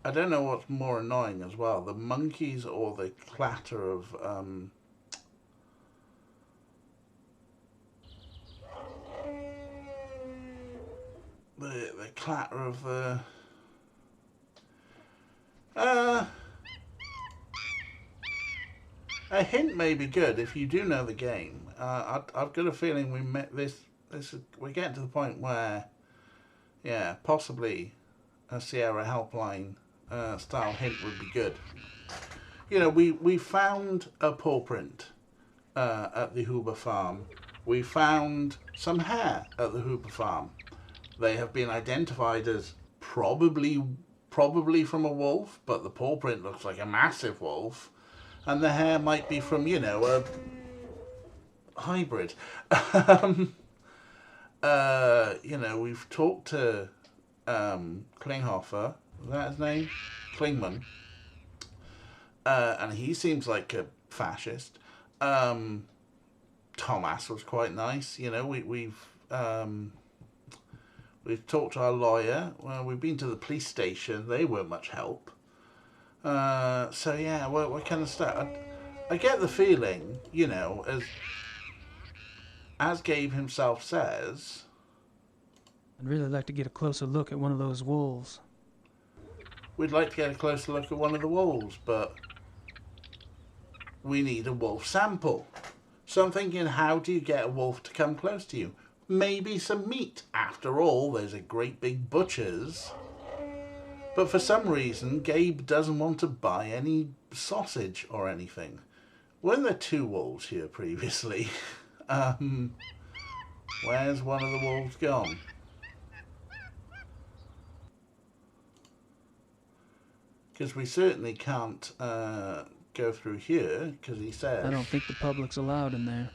I don't know what's more annoying as well, the monkeys or the clatter of the clatter of the a hint may be good if you do know the game. I've got a feeling we met this we're getting to the point where, yeah, possibly a Sierra helpline style hint would be good. You know, we found a paw print at the Huber farm. We found some hair at the Huber farm. They have been identified as probably from a wolf, but the paw print looks like a massive wolf, and the hair might be from, you know, a hybrid. You know, we've talked to Klinghoffer, is that his name? Klingman. And he seems like a fascist. Thomas was quite nice. You know, we've talked to our lawyer. Well, we've been to the police station. They weren't much help. So yeah, what kind of stuff? I get the feeling, you know, as Gabe himself says. I'd really like to get a closer look at one of those wolves. We'd like to get a closer look at one of the wolves, but we need a wolf sample. So I'm thinking, how do you get a wolf to come close to you? Maybe some meat. After all, there's a great big butcher's. But for some reason, Gabe doesn't want to buy any sausage or anything. Weren't there 2 wolves here previously? Where's one of the wolves gone? Because we certainly can't go through here, because he says... I don't think the public's allowed in there.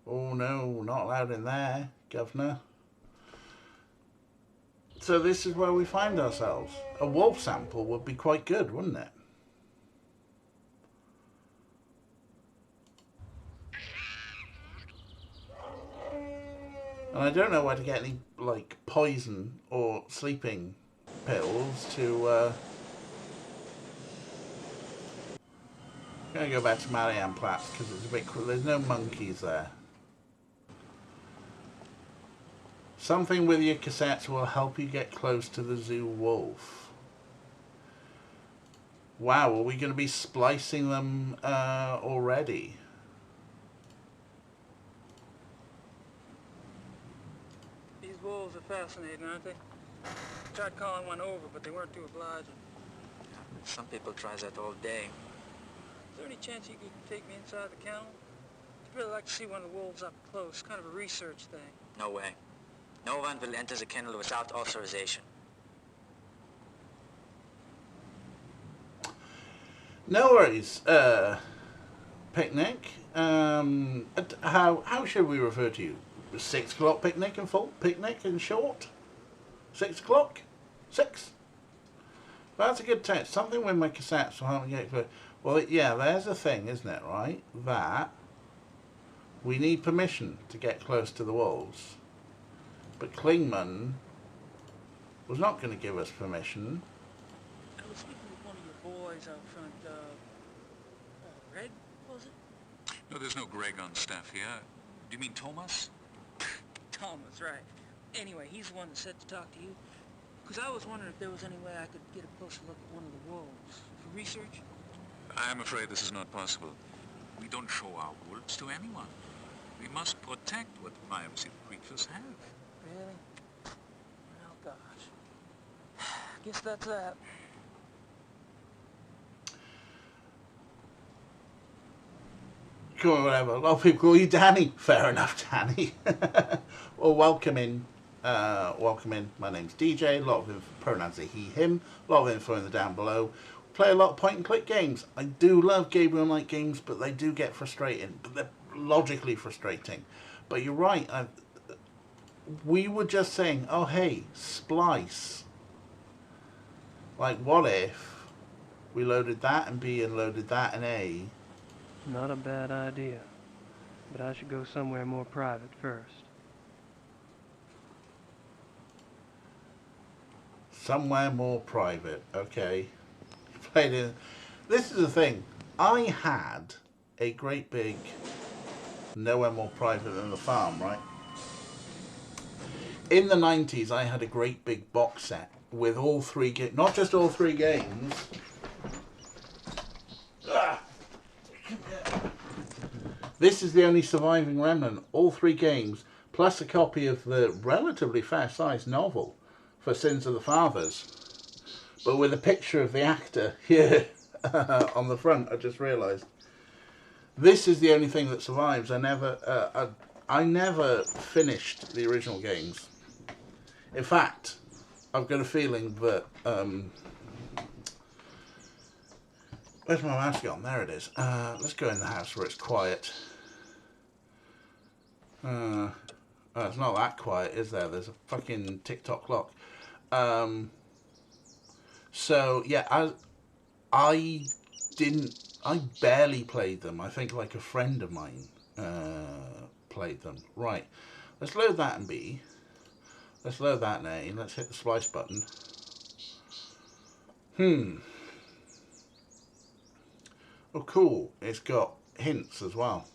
Oh no, not allowed in there, Governor. So this is where we find ourselves. A wolf sample would be quite good, wouldn't it? And I don't know where to get any, like, poison or sleeping pills to... I'm going to go back to Marianplatz because it's a bit... There's no monkeys there. Something with your cassettes will help you get close to the zoo wolf. Wow, are we going to be splicing them already? These wolves are fascinating, aren't they? Tried calling one over, but they weren't too obliging. Some people try that all day. Is there any chance you could take me inside the kennel? I'd really like to see one of the wolves up close, kind of a research thing. No way. No one will enter the kennel without authorization. No worries, picnic. How should we refer to you? 6 o'clock picnic in full? Picnic in short? 6 o'clock? 6? That's a good text. Something with my cassettes will help me get close. Well, yeah, there's a thing, isn't it, right? That we need permission to get close to the wolves. But Klingman was not going to give us permission. I was speaking with one of your boys out front, Greg, was it? No, there's no Greg on staff here. Do you mean Thomas? Thomas, right. Anyway, he's the one that said to talk to you. Because I was wondering if there was any way I could get a closer look at one of the wolves. For research? I'm afraid this is not possible. We don't show our wolves to anyone. We must protect what privacy the creatures have. Really? Oh, gosh. Guess that's that. Cool, whatever. A lot of people call you Danny. Fair enough, Danny. Well, welcome in. Welcome in. My name's DJ. A lot of pronouns are he, him. A lot of info in the down below. Play a lot of point and click games. I do love Gabriel Knight games, but they do get frustrating. But they're logically frustrating. But you're right. We were just saying, oh hey, splice. Like, what if we loaded that in B and loaded that in A? Not a bad idea. But I should go somewhere more private first. Somewhere more private. Okay. Played in. This is the thing. I had a great big nowhere more private than the farm, right? In the 90s, I had a great big box set with all three games. Not just all three games. This is the only surviving remnant. All three games, plus a copy of the relatively fair-sized novel for Sins of the Fathers. But with a picture of the actor here on the front, I just realised. This is the only thing that survives. I never finished the original games. In fact, I've got a feeling that... where's my mouse gone? There it is. Let's go in the house where it's quiet. Oh, it's not that quiet, is there? There's a fucking TikTok clock. So, yeah, I barely played them. I think like a friend of mine played them. Right, let's load that in B. Let's load that in A. Let's hit the splice button. Oh, cool. It's got hints as well.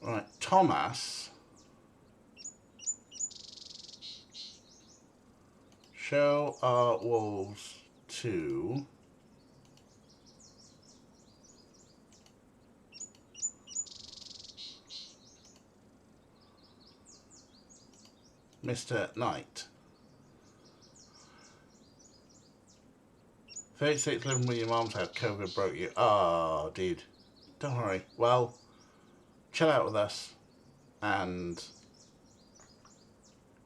Right, Thomas. Show our wolves to Mr. Knight. 36 living with your mom's house. COVID broke you. Oh, dude. Don't worry. Well, chill out with us and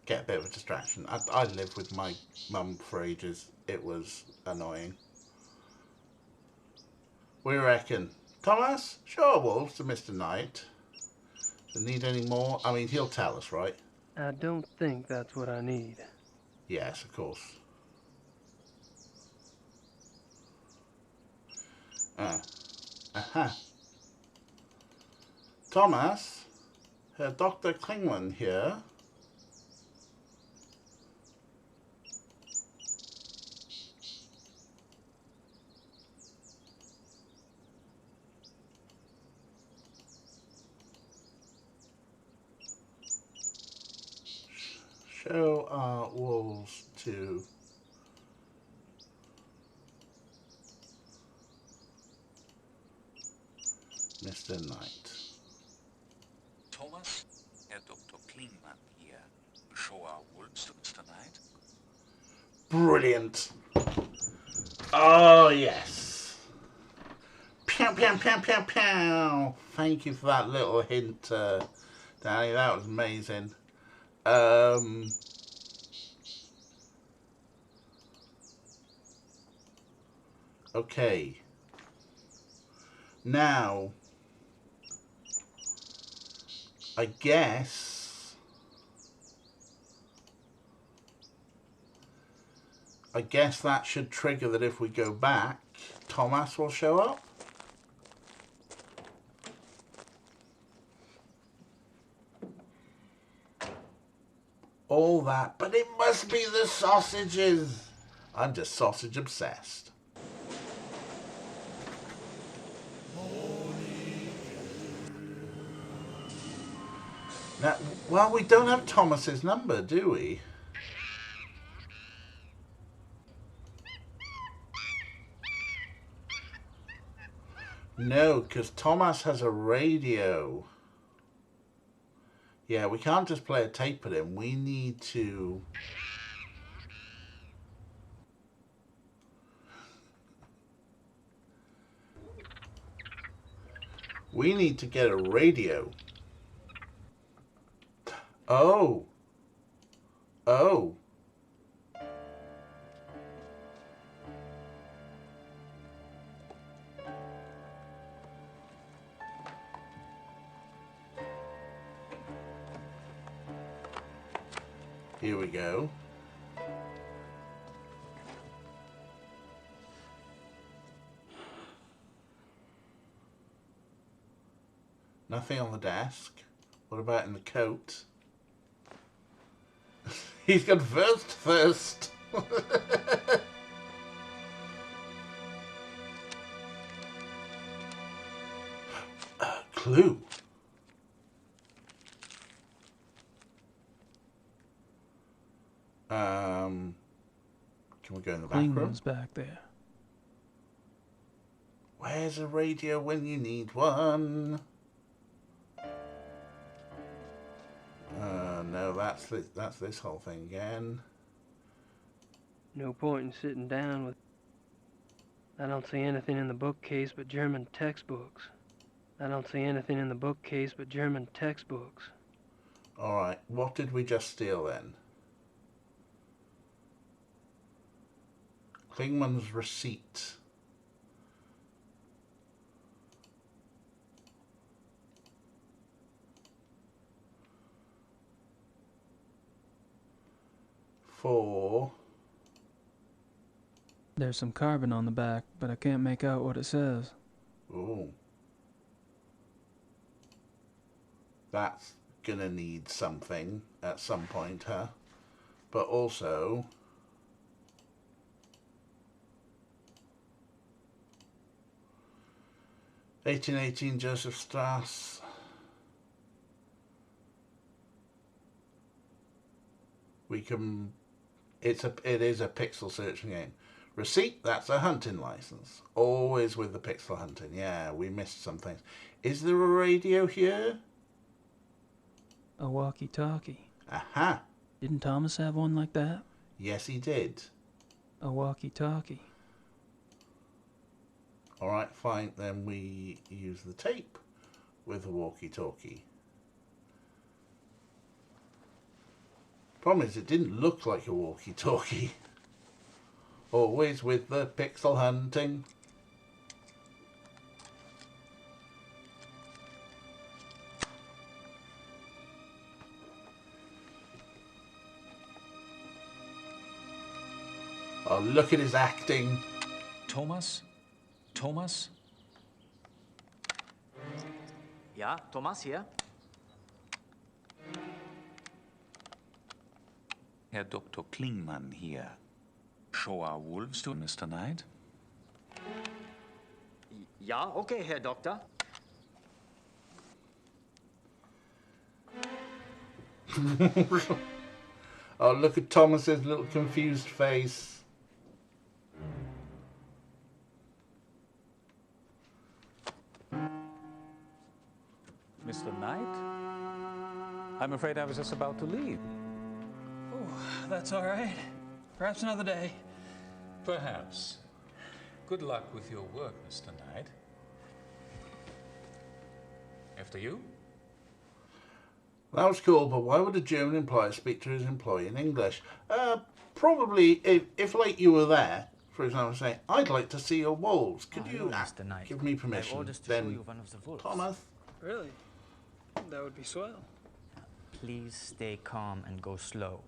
get a bit of a distraction. I lived with my mum for ages. It was annoying. We reckon. Thomas, show wolves to Mr. Knight. Do you need any more? I mean, he'll tell us, right? I don't think that's what I need. Yes, of course. Thomas, Dr. Klingman here. Show our wolves to Mr. Knight. Thomas, Dr. Klingman here. Show our wolves to Mr. Knight. Brilliant. Oh, yes. Pew, pew, pew, pew, pew. Thank you for that little hint, Danny. That was amazing. Okay. Now, I guess that should trigger that if we go back, Thomas will show up. All that, but it must be the sausages. I'm just sausage obsessed. Now, well, we don't have Thomas's number, do we? No, because Thomas has a radio. Yeah, we can't just play a tape with him. We need to... We need to get a radio. Oh. Oh. Here we go. Nothing on the desk. What about in the coat? He's got thirst. Clue. Can we go in the back room? Klingman's back there. Where's a radio when you need one? No, that's this whole thing again. No point in sitting down with... I don't see anything in the bookcase but German textbooks. I don't see anything in the bookcase but German textbooks. Alright, what did we just steal then? Klingman's receipt. For... There's some carbon on the back, but I can't make out what it says. Ooh. That's gonna need something at some point, huh? But also... 1818 Joseph Strauss. We can... It is a pixel searching game. Receipt, that's a hunting license. Always with the pixel hunting. Yeah, we missed some things. Is there a radio here? A walkie-talkie. Aha. Didn't Thomas have one like that? Yes, he did. A walkie-talkie. Alright, fine. Then we use the tape with the walkie-talkie. Problem is, it didn't look like a walkie-talkie. Always with the pixel hunting. Oh, look at his acting. Thomas? Thomas? Ja, Thomas hier. Herr Dr. Klingmann hier. Show our wolves to Mr. Knight? Ja, okay, Herr Doktor. Oh, look at Thomas's little confused face. Mr. Knight? I'm afraid I was just about to leave. Oh, that's all right. Perhaps another day. Perhaps. Good luck with your work, Mr. Knight. After you? That was cool, but why would a German employer speak to his employee in English? Probably if like you were there, for example, say, I'd like to see your wolves. Could you give me permission? Then, Thomas. Really? That would be swell. Please stay calm and go slow.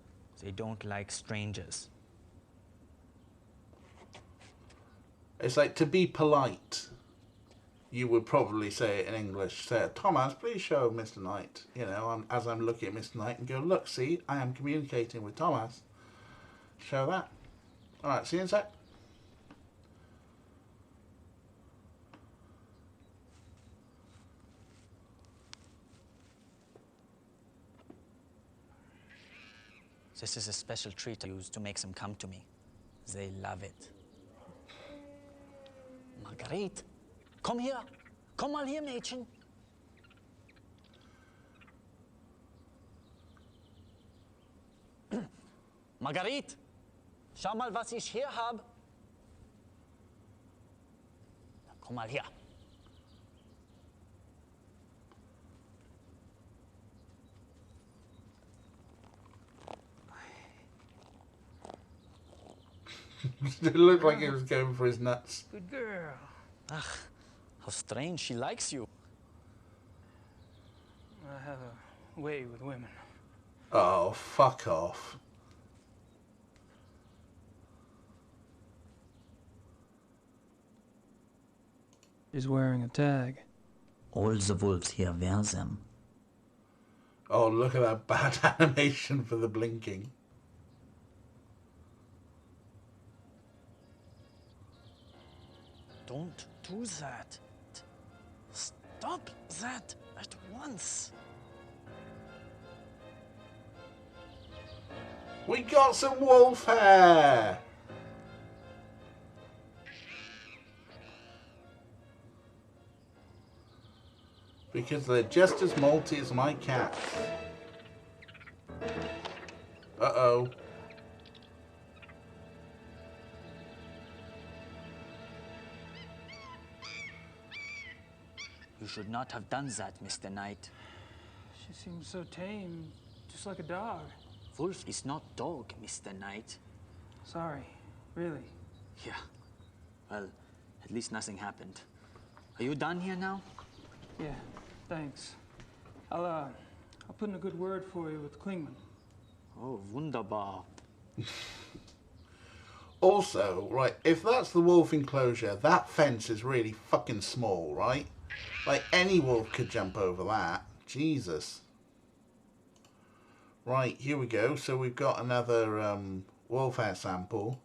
They don't like strangers. It's like, to be polite, you would probably say it in English. Say, Thomas, please show Mr. Knight. You know, as I'm looking at Mr. Knight and go, look, see, I am communicating with Thomas. Show that. All right, see you in a sec. This is a special treat I use to make them come to me. They love it. Marguerite, come here. Komm mal hier, Mädchen. Marguerite, schau mal, was ich hier habe. Komm mal her. It looked like he was going for his nuts. Good girl. Ach, how strange, she likes you. I have a way with women. Oh, fuck off. She's wearing a tag. All the wolves here wear them. Oh, look at that bad animation for the blinking. Don't do that. Stop that at once. We got some wolf hair! Because they're just as molty as my cats. Uh-oh. You should not have done that, Mr. Knight. She seems so tame, just like a dog. Wolf is not dog, Mr. Knight. Sorry, really. Yeah. Well, at least nothing happened. Are you done here now? Yeah, thanks. I'll put in a good word for you with Klingman. Oh, wunderbar. Also, right, if that's the wolf enclosure, that fence is really fucking small, right? Like, any wolf could jump over that. Jesus. Right, here we go. So we've got another wolf hair sample.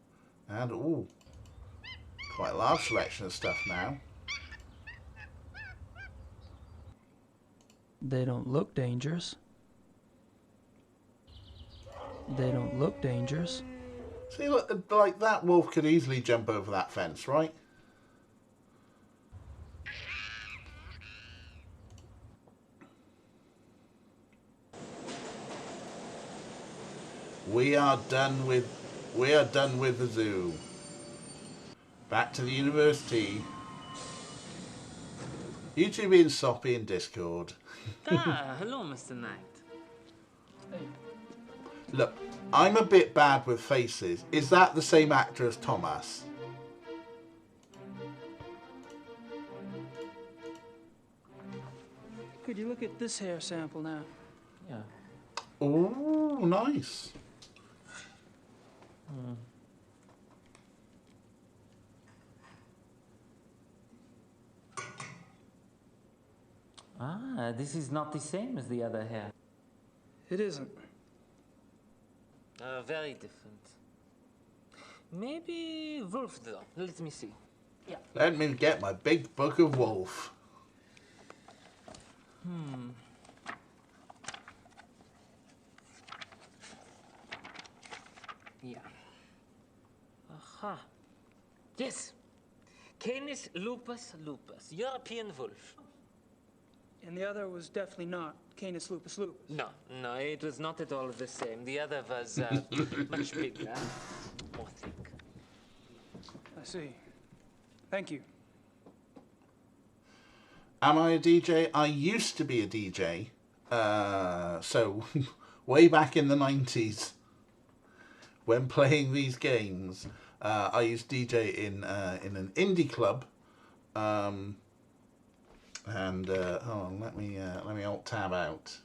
And, ooh, quite a large selection of stuff now. They don't look dangerous. They don't look dangerous. See, look, like that wolf could easily jump over that fence, right? We are done with the zoo. Back to the university. You two being soppy in Discord. Hello, Mr. Knight. Look, I'm a bit bad with faces. Is that the same actor as Thomas? Could you look at this hair sample now? Yeah. Oh, nice. Ah, this is not the same as the other hair. It isn't. Very different. Maybe wolf, though. Let me see. Yeah. Let me get my big book of wolf. Yeah. Aha. Yes. Canis lupus lupus. European wolf. And the other was definitely not Canis lupus lupus. No, no, it was not at all the same. The other was much bigger, more thick. I see. Thank you. Am I a DJ? I used to be a DJ. So, way back in the 90s, when playing these games, I used to DJ in an indie club. And hold on, let me alt tab out.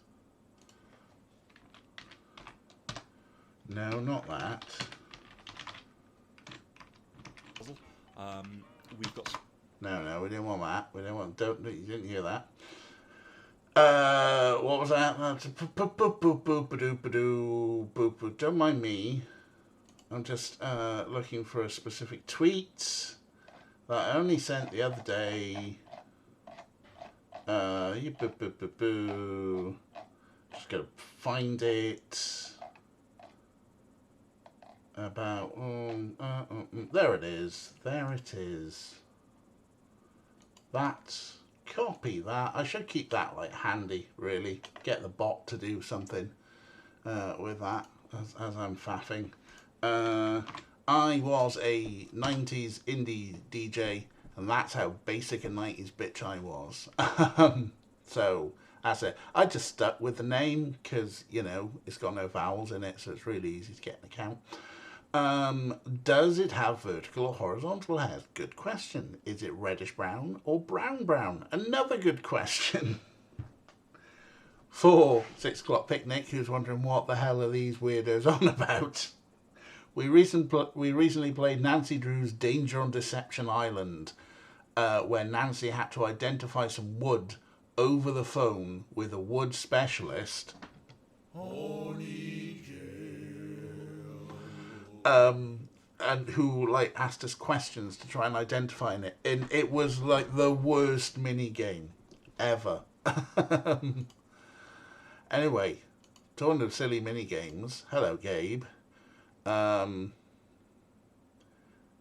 No, not that. We've got. No, we didn't want that. We didn't want. You didn't hear that. What was that? Don't mind me. I'm just looking for a specific tweet that I only sent the other day. Just gotta find it. About there it is. There it is. That copy that. I should keep that like handy, really. Get the bot to do something with that as I'm faffing. I was a 90s indie DJ, and that's how basic a 90s bitch I was. So that's it. I just stuck with the name because, you know, it's got no vowels in it, so it's really easy to get an account. Does it have vertical or horizontal hairs? Good question. Is it reddish brown or brown brown? Another good question. For 6 o'clock picnic, who's wondering what the hell are these weirdos on about? We recently played Nancy Drew's Danger on Deception Island, where Nancy had to identify some wood over the phone with a wood specialist. And who like asked us questions to try and identify it. And it was like the worst mini game ever. Anyway, talking of silly mini games, hello Gabe.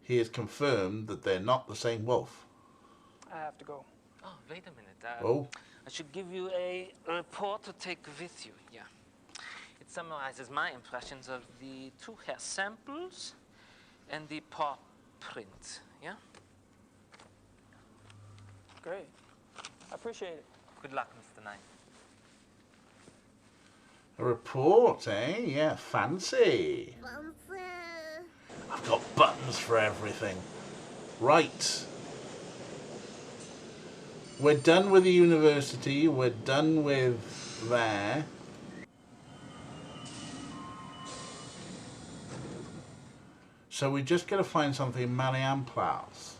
He has confirmed that they're not the same wolf. I have to go. Oh, wait a minute. I should give you a report to take with you. Yeah. It summarizes my impressions of the 2 hair samples and the paw print. Yeah? Great. I appreciate it. Good luck, Mr. Knight. A report, eh? Yeah, fancy. I've got buttons for everything. Right. We're done with the university. We're done with there. So we just got to find something in Marianplatz.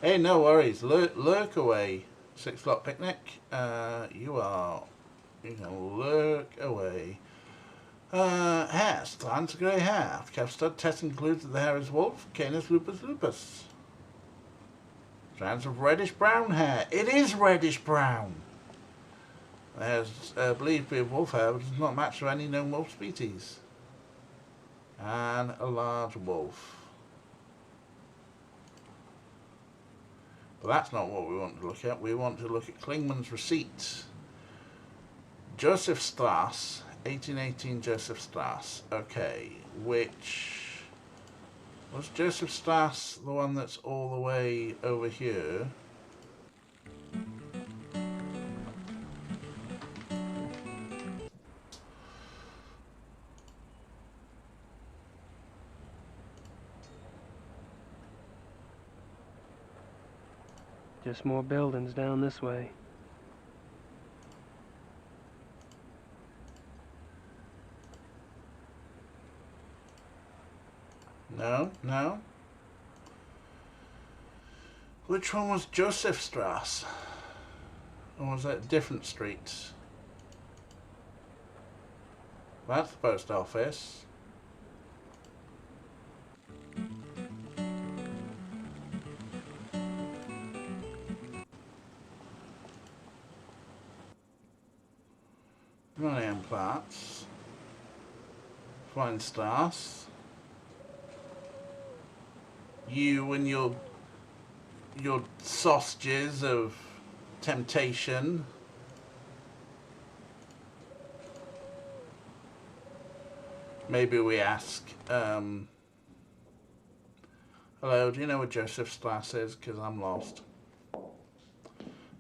Hey, no worries. Lurk away. 6 o'clock picnic. You can lurk away. Hair. Strands of grey hair. Calf stud test concludes that the hair is wolf. Canis lupus lupus. Strands of reddish brown hair. It is reddish brown. There's believed to be a wolf hair, but does not match to any known wolf species. And a large wolf. But that's not what we want to look at. We want to look at Klingman's receipt. Joseph Strass, 1818 Joseph Strass. Okay, which... Was Joseph Strass the one that's all the way over here? Just more buildings down this way. No, no. Which one was Joseph Strass? Or was that different streets? That's the post office. Marianplatz. Weinstrasse. You and your sausages of temptation. Maybe we ask, hello, do you know where Joseph Strass is? Because I'm lost.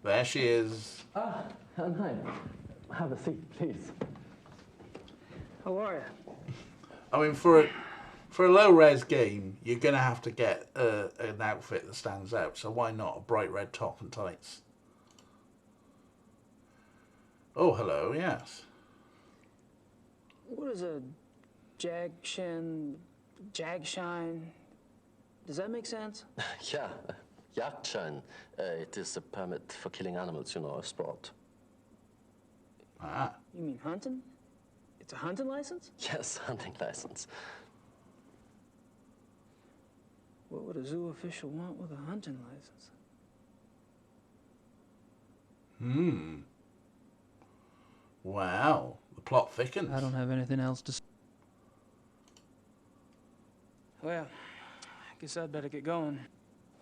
There she is. Ah, hi. Have a seat, please. How are you? I mean, for a low-res game, you're going to have to get an outfit that stands out. So why not a bright red top and tights? Oh, hello, yes. What is a jagshine? Does that make sense? Yeah, Jagdschein. It is a permit for killing animals, you know, a sport. Ah. You mean hunting? It's a hunting license? Yes, hunting license. What would a zoo official want with a hunting license? Wow, the plot thickens. I don't have anything else to say. Well, I guess I'd better get going.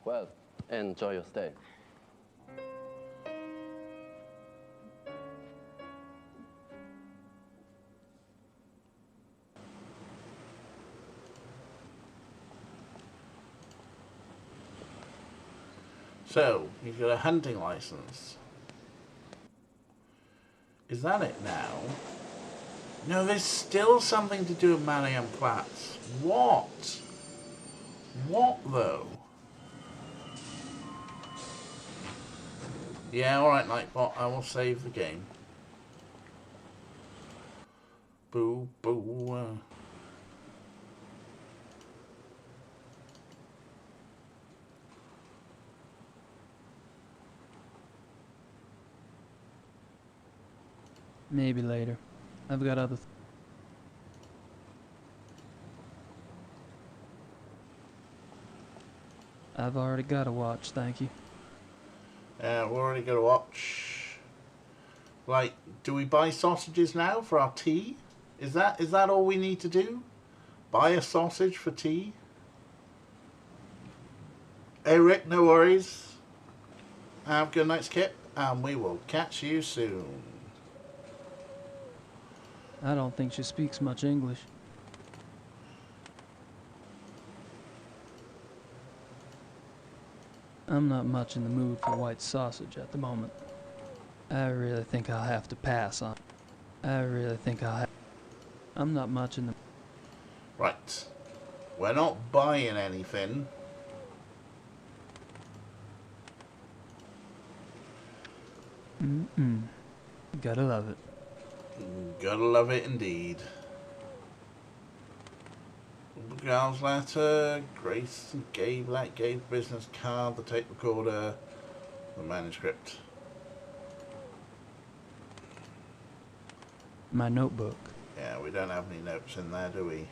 Well, enjoy your stay. So, you've got a hunting license. Is that it now? No, there's still something to do with Marianne Platz. What? What, though? Yeah, alright, Nightbot. I will save the game. Boo, boo. Maybe later. I've got other... I've already got a watch, thank you. Yeah, we're already got to watch. Like, do we buy sausages now for our tea? Is that all we need to do? Buy a sausage for tea? Hey Rick, no worries. Have a good night, Skip, and we will catch you soon. I don't think she speaks much English. I'm not much in the mood for white sausage at the moment. I really think I'll have to pass on. I'm not much in the... Right. We're not buying anything. Gotta love it. Gotta love it indeed. Girl's letter, Grace gave business card, the tape recorder, the manuscript. My notebook. Yeah, we don't have any notes in there, do we?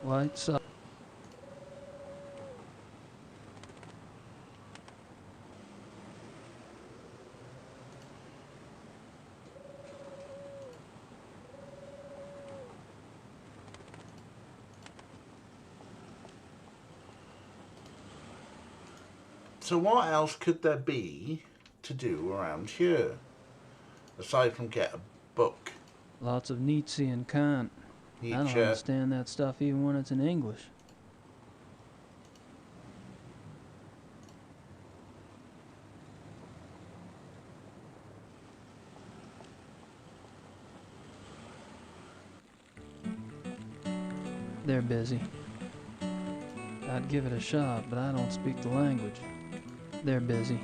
White sausage. So what else could there be to do around here? Aside from get a book. Lots of Nietzsche and Kant. Nietzsche. I don't understand that stuff even when it's in English. They're busy. I'd give it a shot, but I don't speak the language. They're busy.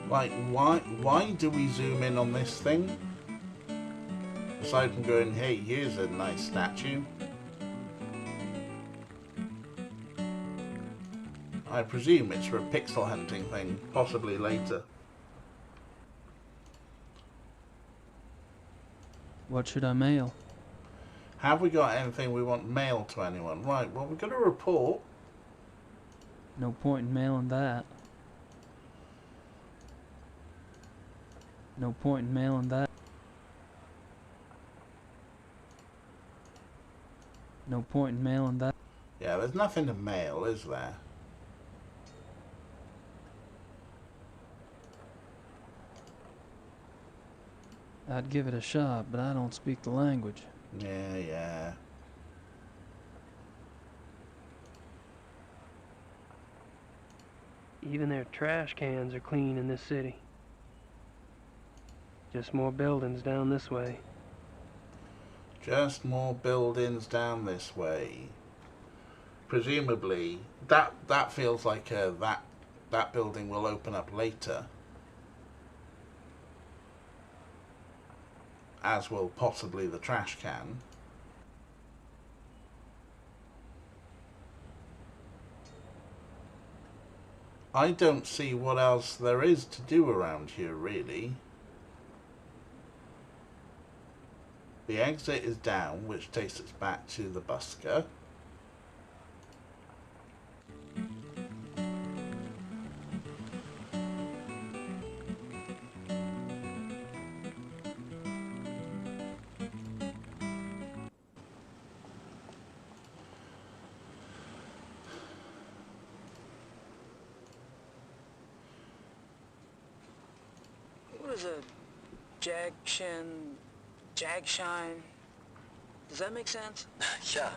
Like, why do we zoom in on this thing? Aside from going, hey, here's a nice statue. I presume it's for a pixel hunting thing, possibly later. What should I mail? Have we got anything we want mailed to anyone? Right, well, we've got a report. No point in mailing that. No point in mailing that. No point in mailing that. Yeah, there's nothing to mail, is there? I'd give it a shot, but I don't speak the language. Yeah. Even their trash cans are clean in this city. Just more buildings down this way. Just more buildings down this way. Presumably, that feels like that building will open up later. As will possibly the trash can. I don't see what else there is to do around here, really. The exit is down, which takes us back to the busker. is a jagshine? Does that make sense? Yeah,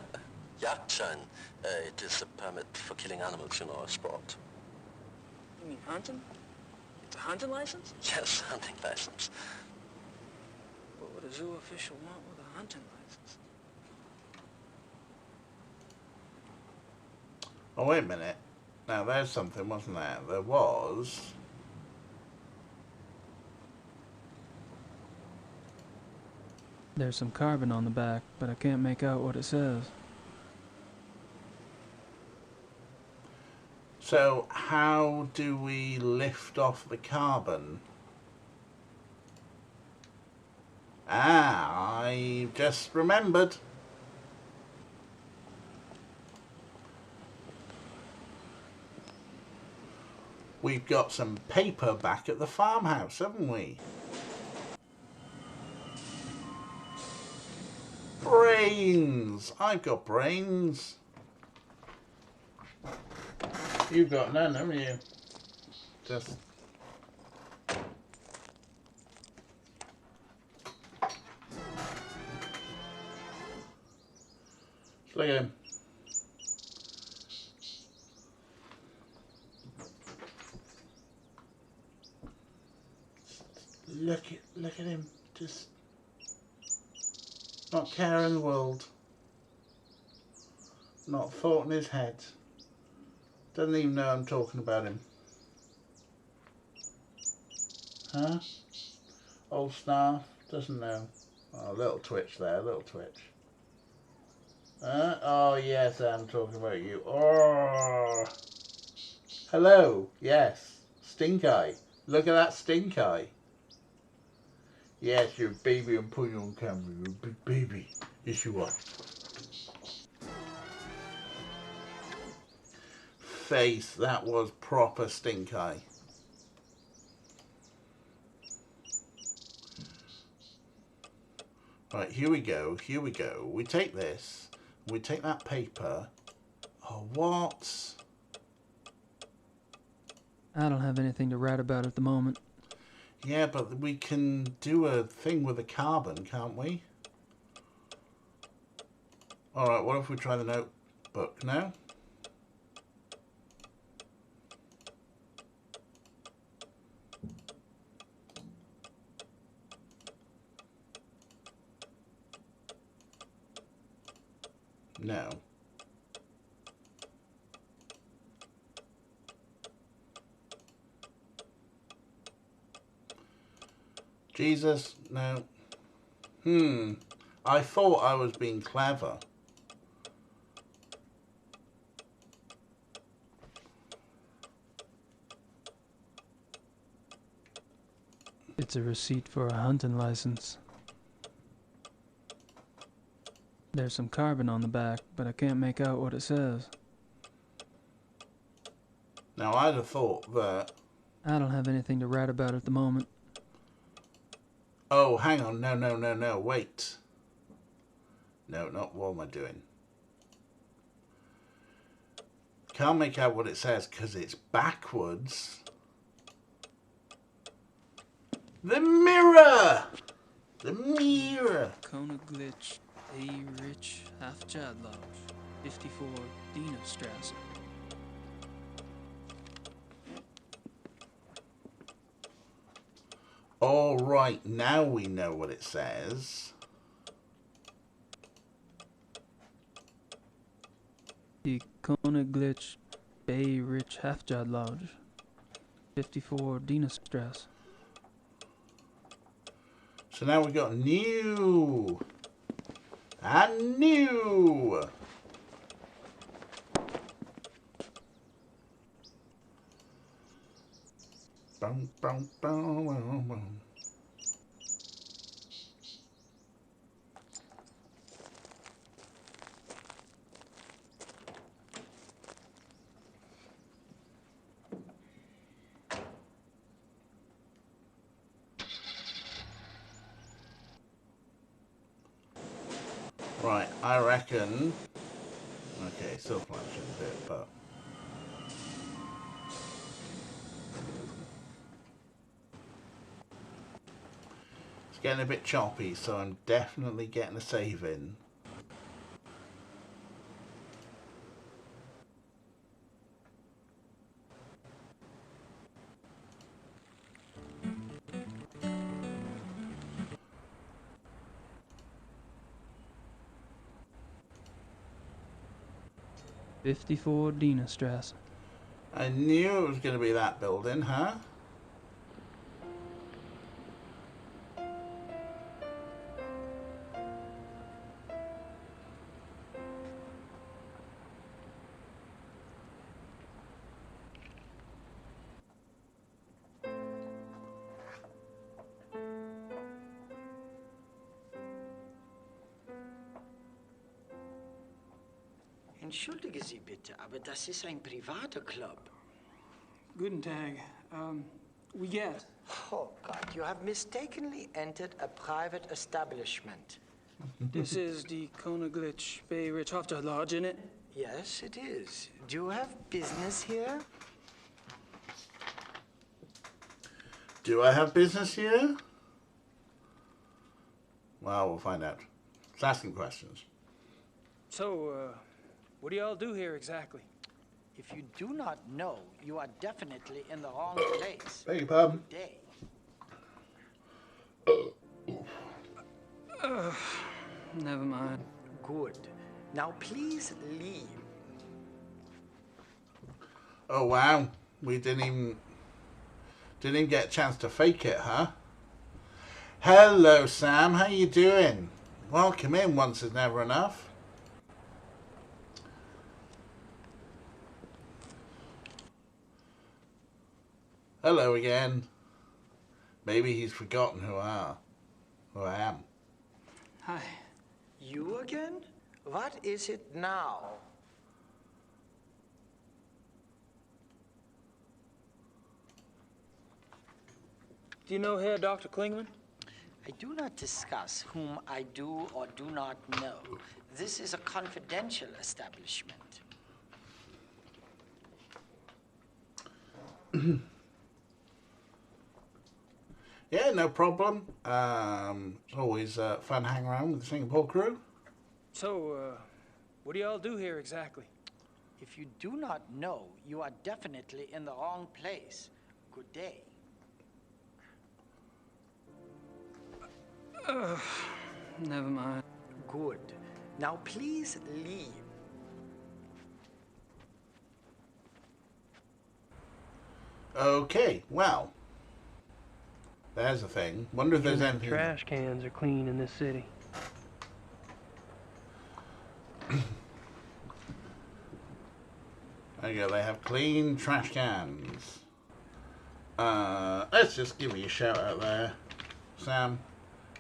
Jagdschein. It is a permit for killing animals, you know, a sport. You mean hunting? It's a hunting license? Yes, hunting license. What would a zoo official want with a hunting license? Oh, wait a minute. Now, there's something, wasn't there? There was... There's some carbon on the back, but I can't make out what it says. So, how do we lift off the carbon? Ah, I just remembered. We've got some paper back at the farmhouse, haven't we? Brains! I've got brains. You've got none, haven't you? Just... Look at him. Look at him. Just not caring the world. Not a thought in his head. Doesn't even know I'm talking about him. Huh? Old staff doesn't know. Oh, a little twitch there, a little twitch. Oh yes, I'm talking about you. Oh, hello. Yes, stink eye. Look at that stink eye. Yes, you're a baby. I'm putting you on camera. You're a big baby. Yes, you are. Face. That was proper stink eye. Right, here we go. Here we go. We take this. We take that paper. Oh, what? I don't have anything to write about at the moment. Yeah, but we can do a thing with the carbon, can't we? Alright, what if we try the notebook now? No. Jesus, no. I thought I was being clever. It's a receipt for a hunting license. There's some carbon on the back, but I can't make out what it says. Now, I'd have thought that... I don't have anything to write about at the moment. Oh, hang on. No, wait. No, not what am I doing? Can't make out what it says because it's backwards. The mirror! The mirror! Kona Glitch, A. Rich, Half-Jad Lodge, 54 Dienerstrasse. All right, now we know what it says. Die Kona Glitch, A. Rich, Half-Jad Lodge, 54 Dienerstrasse. So now we got new. And new. Boom, boom, boom, boom, boom. Right, I reckon. Okay, still flashing a bit, but. It's getting a bit choppy, so I'm definitely getting a save in. '54 Dienastrasse. I knew it was going to be that building, huh? Entschuldige Sie bitte, aber das ist ein privater Club. Guten Tag. We get. Oh God, you have mistakenly entered a private establishment. This is the Koeniglitz Bay Richthofen Lodge, in it? Yes, it is. Do you have business here? Do I have business here? Well, we'll find out. It's asking questions. So, what do y'all do here exactly? If you do not know, you are definitely in the wrong place. Beg your pardon? Good day. Never mind. Good. Now please leave. Oh wow, we didn't even get a chance to fake it, huh? Hello, Sam. How you doing? Welcome in. Once is never enough. Hello again. Maybe he's forgotten who I am. Hi. You again? What is it now? Do you know Herr Dr. Klingman? I do not discuss whom I do or do not know. This is a confidential establishment. Yeah, no problem. It's always fun hanging around with the Singapore crew. So, what do y'all do here exactly? If you do not know, you are definitely in the wrong place. Good day. Never mind. Good. Now please leave. Okay, well. There's a thing. Wonder if there's anything. Trash cans are clean in this city. There you go, they have clean trash cans. Let's just give you a shout out there. Sam,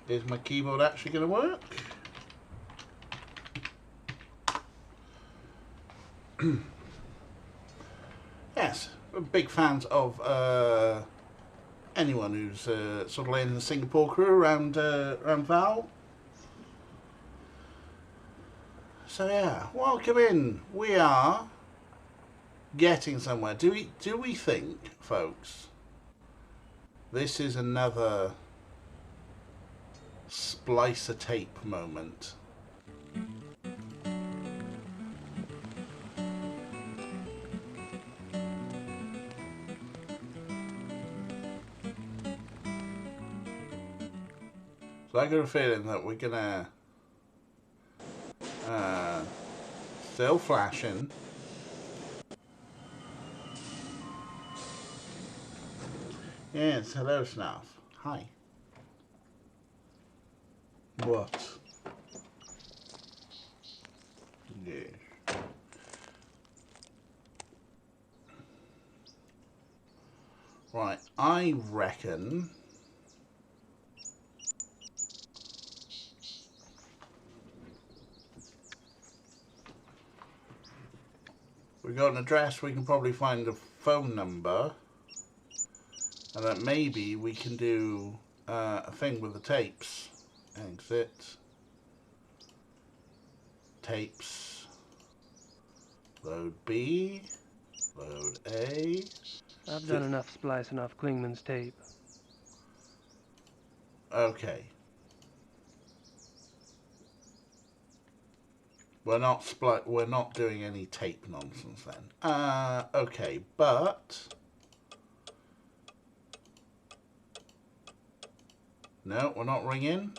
is my keyboard actually going to work? Yes, we're big fans of anyone who's sort of laying in the Singapore crew around Val. So yeah, welcome in. We are getting somewhere. Do we think, folks, this is another splice a tape moment? So I got a feeling that we're gonna still flashing. Yes, hello, Snuff. Hi. What? Yes. Right, I reckon we got an address, we can probably find a phone number. And that maybe we can do a thing with the tapes. Exit. Tapes. Load B. Load A. I've done enough splicing off Klingman's tape. Okay. We're not doing any tape nonsense then. Okay, but no, we're not ringing.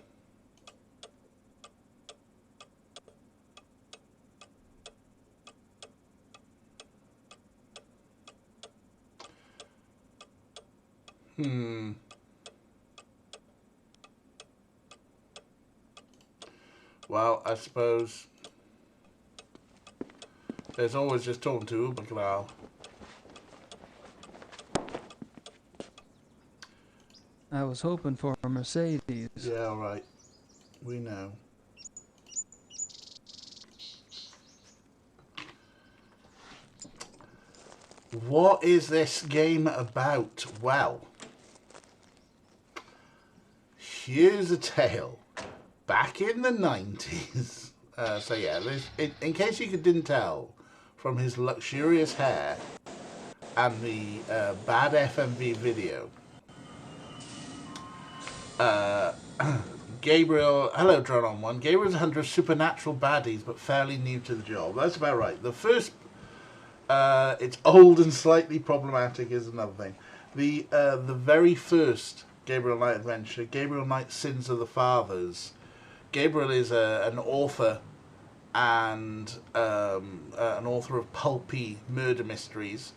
Well, I suppose there's always just talking to Uberglau. I was hoping for a Mercedes. Yeah, all right. We know. What is this game about? Well, here's a tale. Back in the 90s. So yeah, in case you didn't tell from his luxurious hair and the bad FMV video, Gabriel, hello Drone on One. Gabriel's a hunter of supernatural baddies, but fairly new to the job. That's about right. The first, it's old and slightly problematic is another thing. The very first Gabriel Knight adventure, Gabriel Knight Sins of the Fathers. Gabriel is an author and an author of pulpy murder mysteries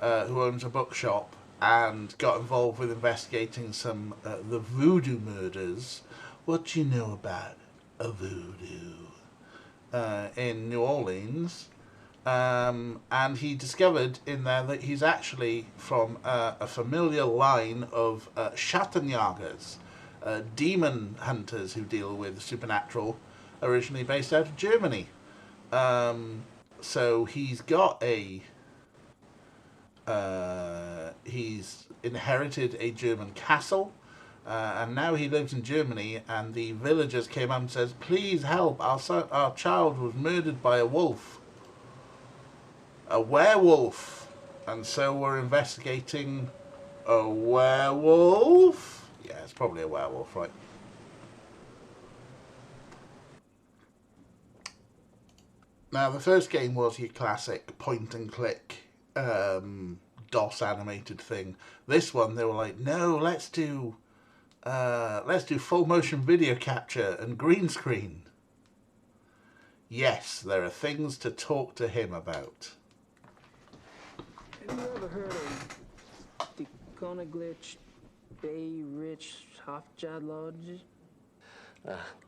who owns a bookshop and got involved with investigating some the voodoo murders. What do you know about a voodoo in New Orleans? And he discovered in there that he's actually from a familiar line of Schattenjagers, demon hunters who deal with supernatural, originally based out of Germany. So he's got he's inherited a German castle, and now he lives in Germany, and the villagers came up and says, please help, our child was murdered by a wolf. A werewolf. And so we're investigating a werewolf. Yeah, it's probably a werewolf, right? Now, the first game was your classic point and click DOS animated thing. This one, they were like, no, let's do full motion video capture and green screen. Yes, there are things to talk to him about. Have you ever heard of the Königlich Bayerische Hofjagdloge?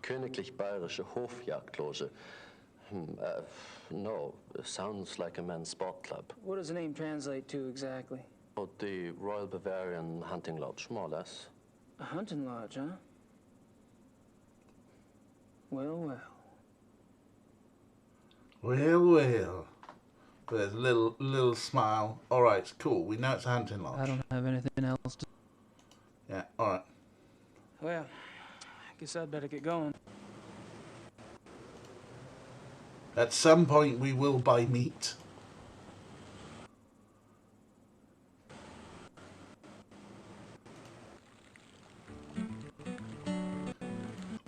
Königlich Bayerische Hofjagdloge. No, sounds like a men's sport club. What does the name translate to exactly? Oh, the Royal Bavarian Hunting Lodge, more or less. A hunting lodge, huh? Well, well. Well, well. There's a little smile. All right, it's cool. We know it's a hunting lodge. I don't have anything else to... Yeah, all right. Well, I guess I'd better get going. At some point, we will buy meat.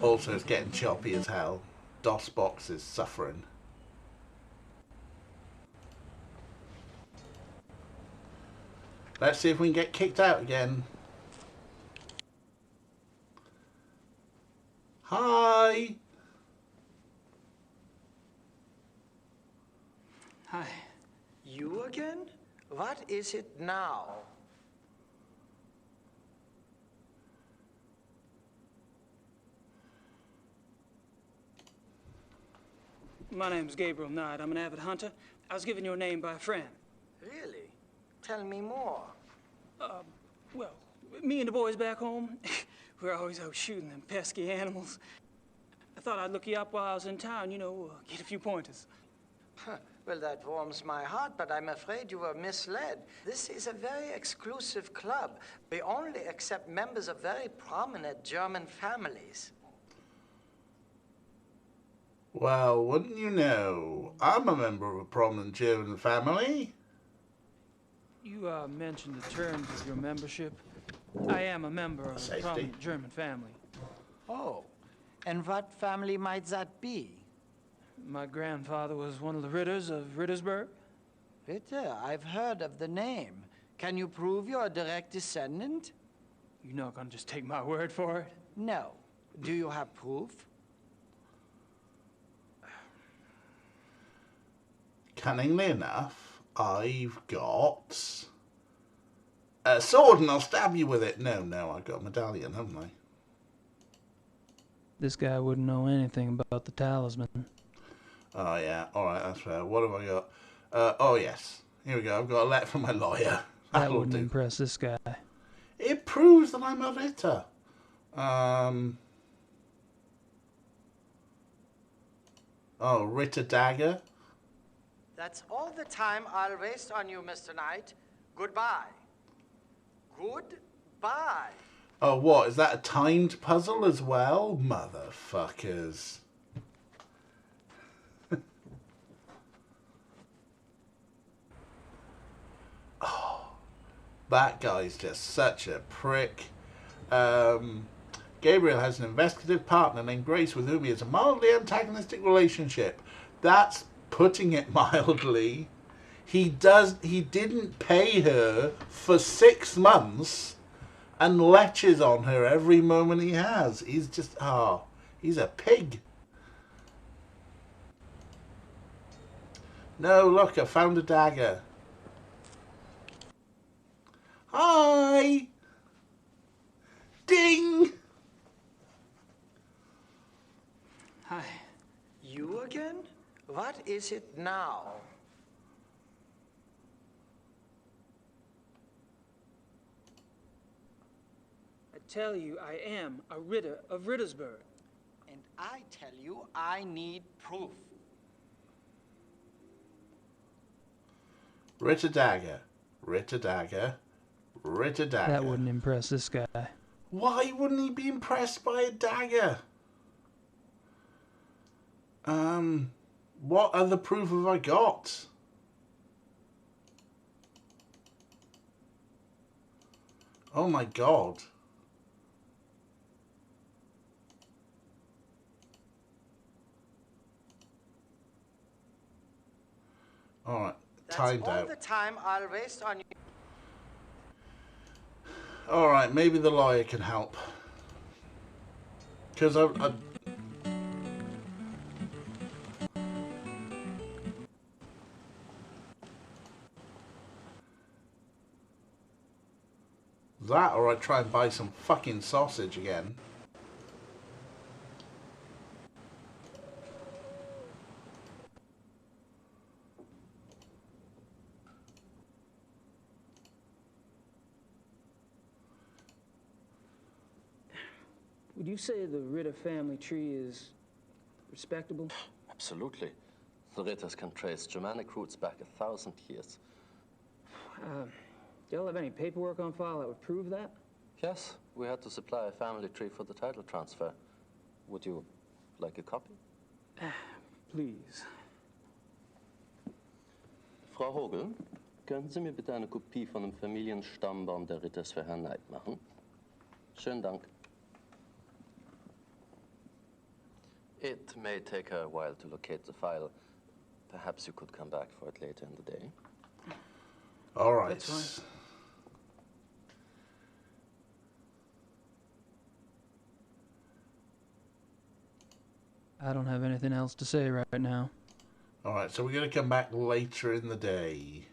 Also, it's getting choppy as hell. DOSBox is suffering. Let's see if we can get kicked out again. Hi! Hi. You again? What is it now? My name's Gabriel Knight. I'm an avid hunter. I was given your name by a friend. Really? Tell me more. Well, me and the boys back home, we're always out shooting them pesky animals. I thought I'd look you up while I was in town, you know, get a few pointers. Well, that warms my heart, but I'm afraid you were misled. This is a very exclusive club. We only accept members of very prominent German families. Well, wouldn't you know, I'm a member of a prominent German family. You mentioned the terms of your membership. I am a member of a Safety. prominent German family. Oh, and what family might that be? My grandfather was one of the Ritters of Rittersburg. Ritter, I've heard of the name. Can you prove you're a direct descendant? You're not gonna just take my word for it? No. Do you have proof? Cunningly enough, I've got a sword and I'll stab you with it. No, I've got a medallion, haven't I? This guy wouldn't know anything about the talisman. Oh, yeah. All right, that's fair. What have I got? Oh, yes. Here we go. I've got a letter from my lawyer. That That'll wouldn't do. impress this guy. It proves that I'm a Ritter. Oh, Ritter dagger. That's all the time I'll waste on you, Mr. Knight. Goodbye. Goodbye. Oh, what? Is that a timed puzzle as well? Motherfuckers. Oh, that guy's just such a prick. Gabriel has an investigative partner named Grace with whom he has a mildly antagonistic relationship. That's putting it mildly. He didn't pay her for 6 months and leches on her every moment he has. He's just, he's a pig. No, look, I found a dagger. Hi! Ding! Hi. You again? What is it now? I tell you, I am a Ritter of Rittersburg. And I tell you, I need proof. Ritter dagger. Ritter dagger. Ritter dagger. That wouldn't impress this guy. Why wouldn't he be impressed by a dagger? What other proof have I got? Oh my god. Alright, timed That's all out. the time I'll waste on you. Alright, maybe the lawyer can help. Because I... That, or I try and buy some fucking sausage again. Would you say the Ritter family tree is respectable? Absolutely. The Ritters can trace Germanic roots back 1,000 years. Do y'all have any paperwork on file that would prove that? Yes, we had to supply a family tree for the title transfer. Would you like a copy? Please. Frau Hogel, könnten Sie mir bitte eine Kopie von dem Familienstammbaum der Ritters für Herrn Knight machen? Schönen Dank. It may take her a while to locate the file. Perhaps you could come back for it later in the day. All right. That's fine. I don't have anything else to say right now. All right, so we're going to come back later in the day.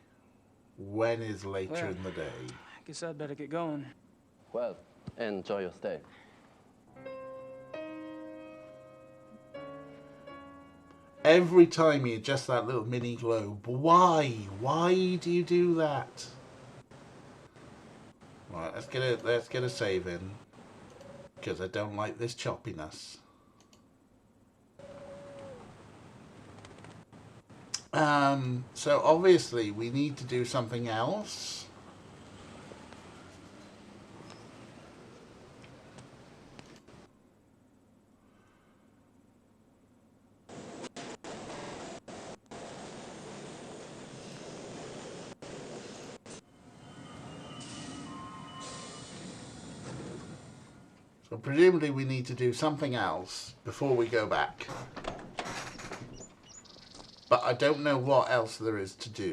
When is later Well, in the day? I guess I'd better get going. Well, enjoy your stay. Every time you adjust that little mini globe, why? Why do you do that? Right, let's get a save in, because I don't like this choppiness. So obviously we need to do something else. So presumably we need to do something else before we go back. But I don't know what else there is to do.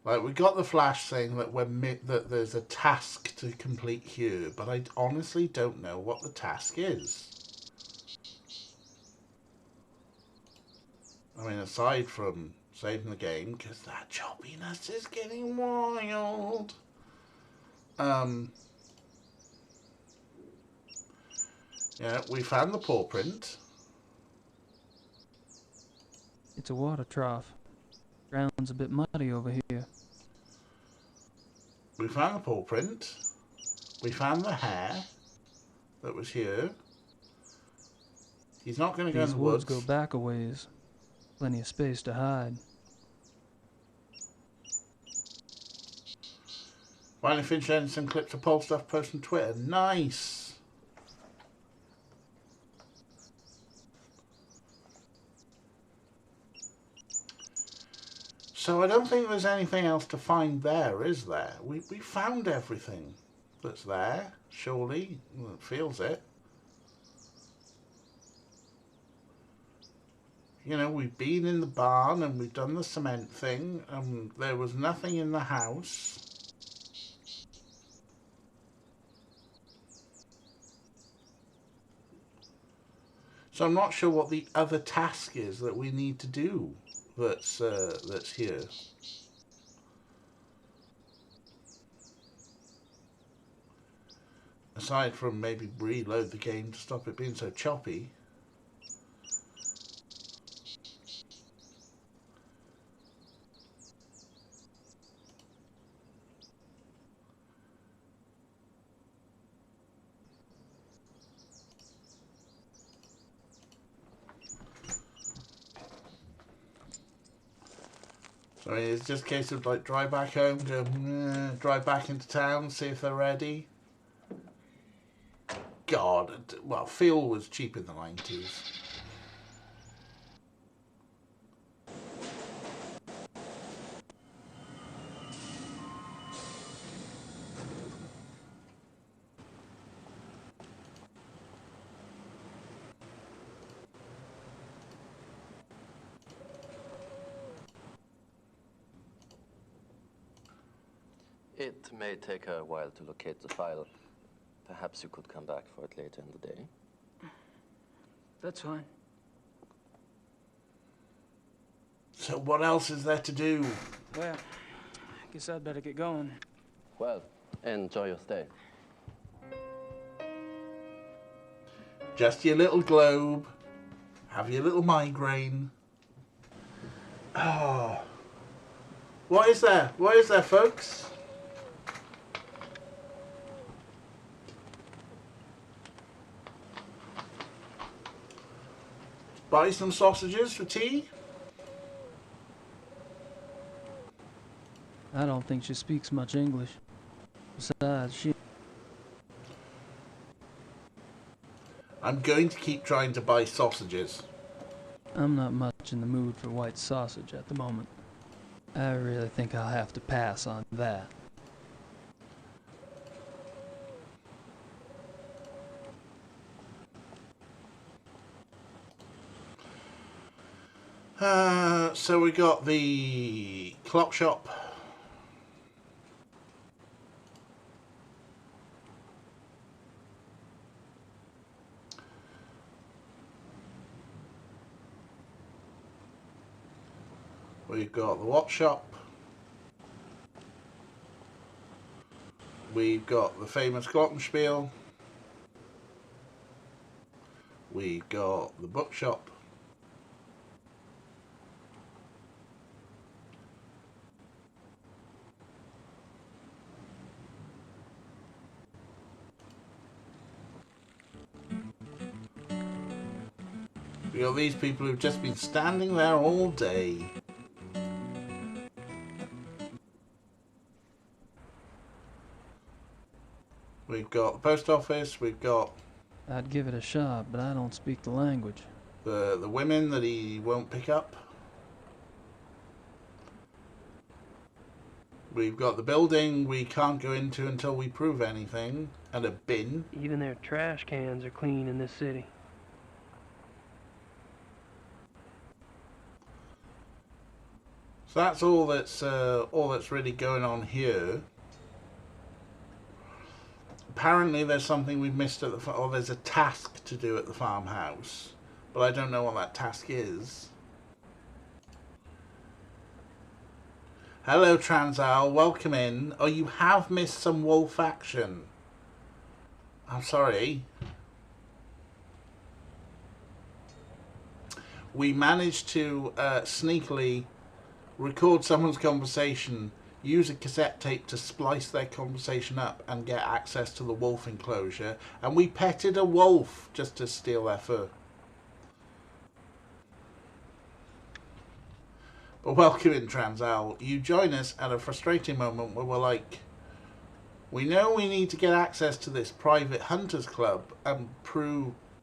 Like, we got the flash saying that that there's a task to complete here, but I honestly don't know what the task is. I mean, aside from saving the game, because that choppiness is getting wild. Yeah, we found the paw print. It's a water trough. Ground's a bit muddy over here. We found the paw print. We found the hair that was here. He's not going to go in These the woods woods. go back a ways. Plenty of space to hide. Finally finished editing some clips of poll stuff post on Twitter. Nice. So I don't think there's anything else to find there, is there? We found everything that's there, surely. Well, it feels it. You know, we've been in the barn and we've done the cement thing, and there was nothing in the house. So I'm not sure what the other task is that we need to do that's here. Aside from maybe reload the game to stop it being so choppy. So it's just a case of like drive back home, go drive back into town, see if they're ready. God, well, fuel was cheap in the 90s. It may take a while to locate the file. Perhaps you could come back for it later in the day. That's fine. So what else is there to do? Well, I guess I'd better get going. Well, enjoy your stay. Just your little globe. Have your little migraine. Oh. What is there? What is there, folks? Buy some sausages for tea? I don't think she speaks much English. Besides, I'm going to keep trying to buy sausages. I'm not much in the mood for white sausage at the moment. I really think I'll have to pass on that. So we got the clock shop. We've got the watch shop. We've got the famous glockenspiel. We've got the bookshop. We got these people who've just been standing there all day. We've got the post office, we've got... I'd give it a shot, but I don't speak the language. The women that he won't pick up. We've got the building we can't go into until we prove anything, and a bin. Even their trash cans are clean in this city. So that's all that's really going on here. Apparently there's something we've missed at the or there's a task to do at the farmhouse, but I don't know what that task is. Hello Transal, welcome in. Oh, you have missed some wolf action. I'm sorry. We managed to sneakily record someone's conversation, use a cassette tape to splice their conversation up and get access to the wolf enclosure, and we petted a wolf just to steal their fur. But welcome in, Transal. You join us at a frustrating moment where we're like, we know we need to get access to this private hunters club and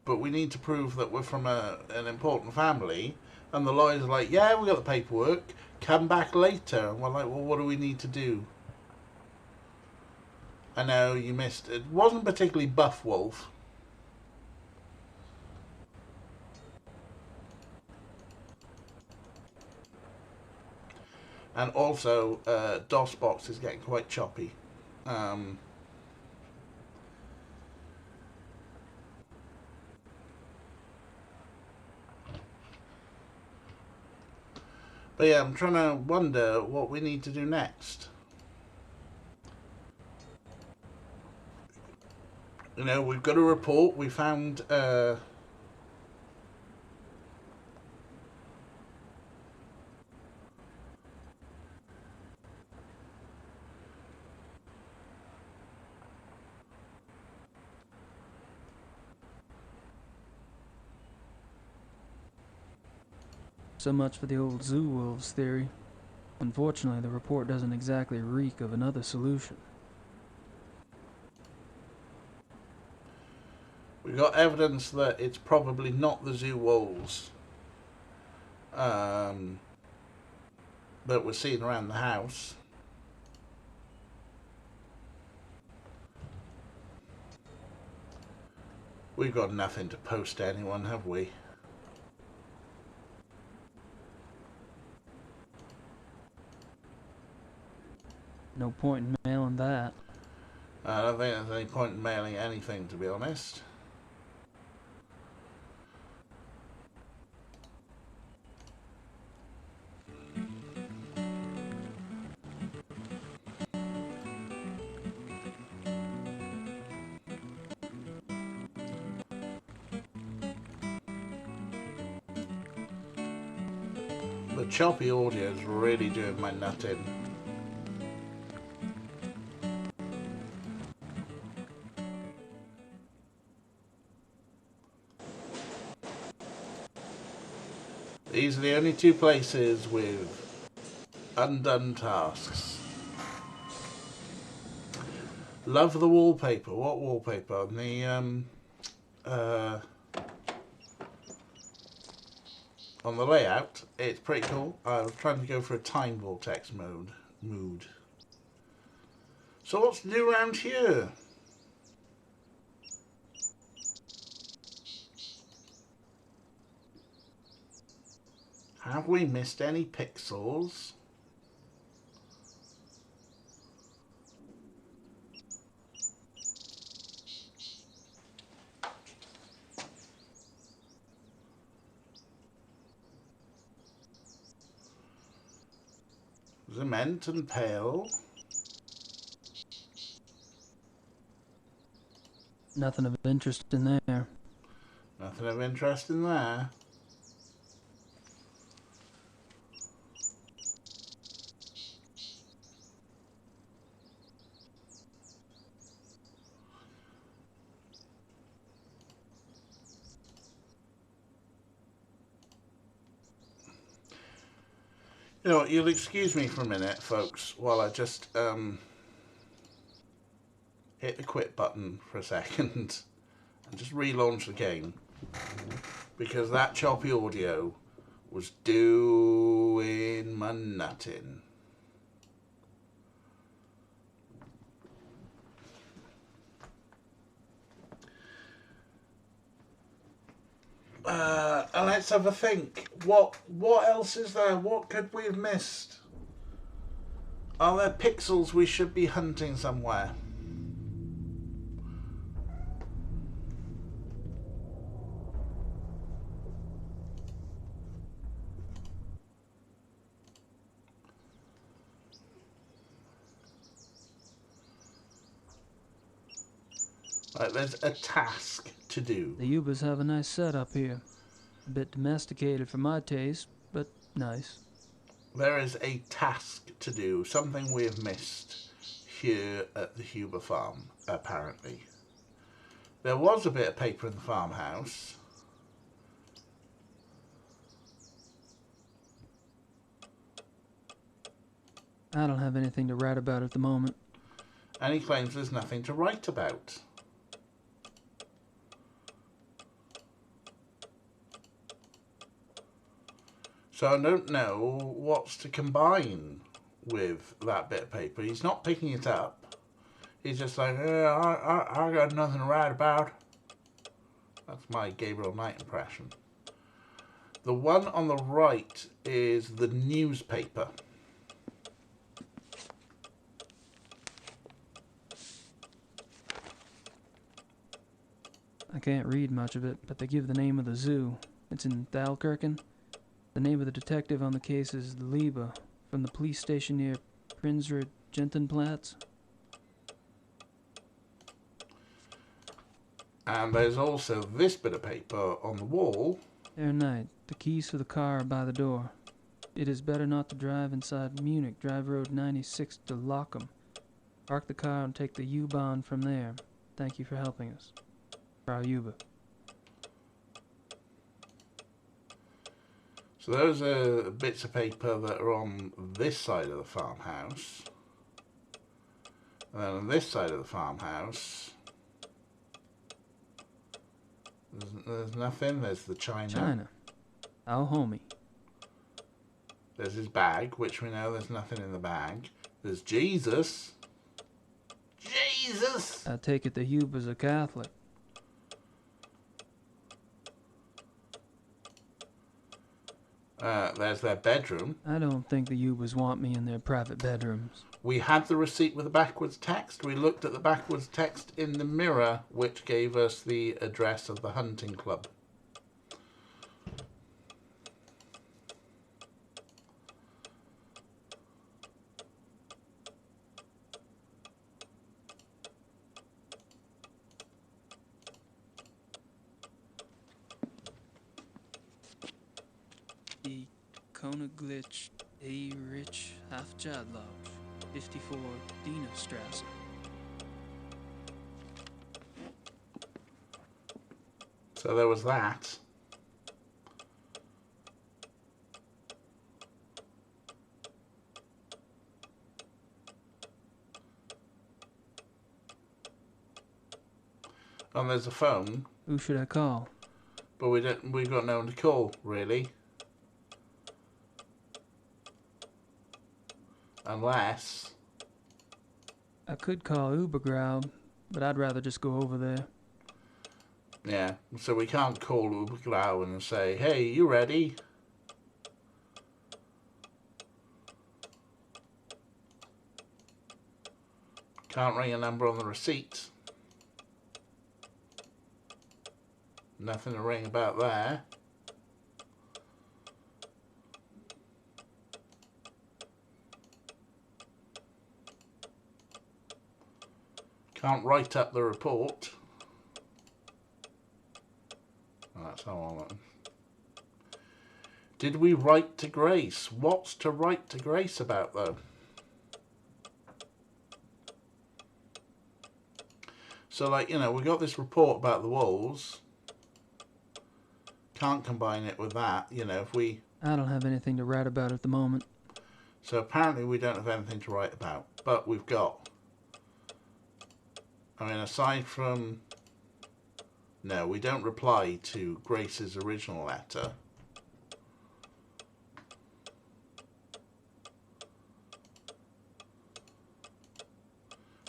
but we need to prove that we're from an important family. And the lawyers are like, yeah, we got the paperwork, come back later. And we're like, well, what do we need to do? I know you missed it. Wasn't particularly buff wolf. And also, DOSBox is getting quite choppy. But yeah, I'm trying to wonder what we need to do next. You know, we've got a report. We found So much for the old zoo wolves theory. Unfortunately, the report doesn't exactly reek of another solution. we got evidence that it's probably not the zoo wolves that we're seeing around the house. We've got nothing to post to anyone, have we? No point in mailing that. I don't think there's any point in mailing anything, to be honest. The choppy audio is really doing my nut in. These are the only two places with undone tasks. Love the wallpaper. What wallpaper? On the layout, it's pretty cool. I was trying to go for a time vortex mood. So what's new around here? Have we missed any pixels? Cement and pale. Nothing of interest in there. Nothing of interest in there. You know what, you'll excuse me for a minute, folks, while I just hit the quit button for a second and just relaunch the game. Because that choppy audio was doing my nutting. And let's have a think. What else is there? What could we have missed? Are there pixels we should be hunting somewhere? Right, there's a task to do. The Ubers have a nice setup here. A bit domesticated for my taste, but nice. There is a task to do, something we have missed here at the Huber farm, apparently. There was a bit of paper in the farmhouse. I don't have anything to write about at the moment. And he claims there's nothing to write about. So I don't know what's to combine with that bit of paper. He's not picking it up. He's just like, I got nothing to write about. That's my Gabriel Knight impression. The one on the right is the newspaper. I can't read much of it, but they give the name of the zoo. It's in Thalkirken. The name of the detective on the case is Liebe, from the police station near Prinsrud Gentenplatz. And there's also this bit of paper on the wall. Herr Knight, the keys for the car are by the door. It is better not to drive inside Munich. Drive Road 96 to Lockham. Park the car and take the U-Bahn from there. Thank you for helping us. Frau Ube. So those are bits of paper that are on this side of the farmhouse. And then on this side of the farmhouse, there's nothing. There's the china. Our homie. There's his bag, which we know there's nothing in the bag. There's Jesus. Jesus! I take it the Hubers are Catholic. There's their bedroom. I don't think the Ubers want me in their private bedrooms. We had the receipt with the backwards text. We looked at the backwards text in the mirror, which gave us the address of the hunting club. The Koeniglitz A. Rich Hafjadlodge, 54 Dienerstrasse. So there was that. And there's a phone. Who should I call? But we've got no one to call, really. Unless... I could call Ubergrau, but I'd rather just go over there. Yeah, so we can't call Ubergrau and say, hey, you ready? Can't ring a number on the receipt. Nothing to ring about there. Can't write up the report. Oh, that's how I want. Did we write to Grace? What's to write to Grace about, though? So, like, you know, we got this report about the wolves. Can't combine it with that, you know, if we... I don't have anything to write about at the moment. So apparently we don't have anything to write about. But we've got... I mean, aside from... No, we don't reply to Grace's original letter.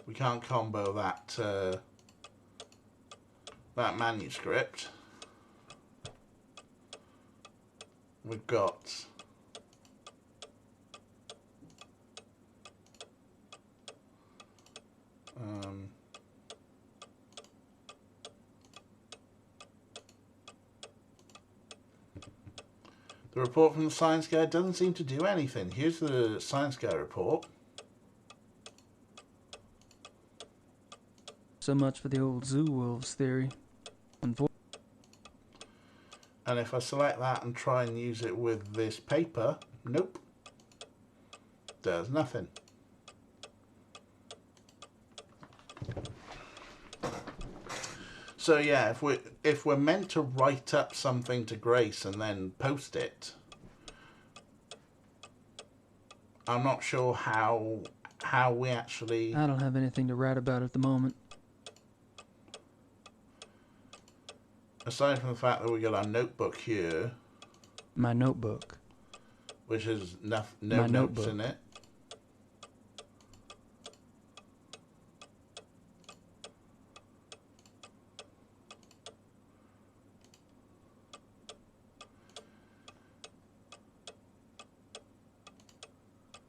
We can't combo that that manuscript. we've got the report from the science guy doesn't seem to do anything. Here's the science guy report. So much for the old zoo wolves theory. And if I select that and try and use it with this paper, nope, does nothing. So yeah, if we're meant to write up something to Grace and then post it, I'm not sure how we actually... I don't have anything to write about at the moment. Aside from the fact that we got our notebook here. My notebook. Which has no notes in it.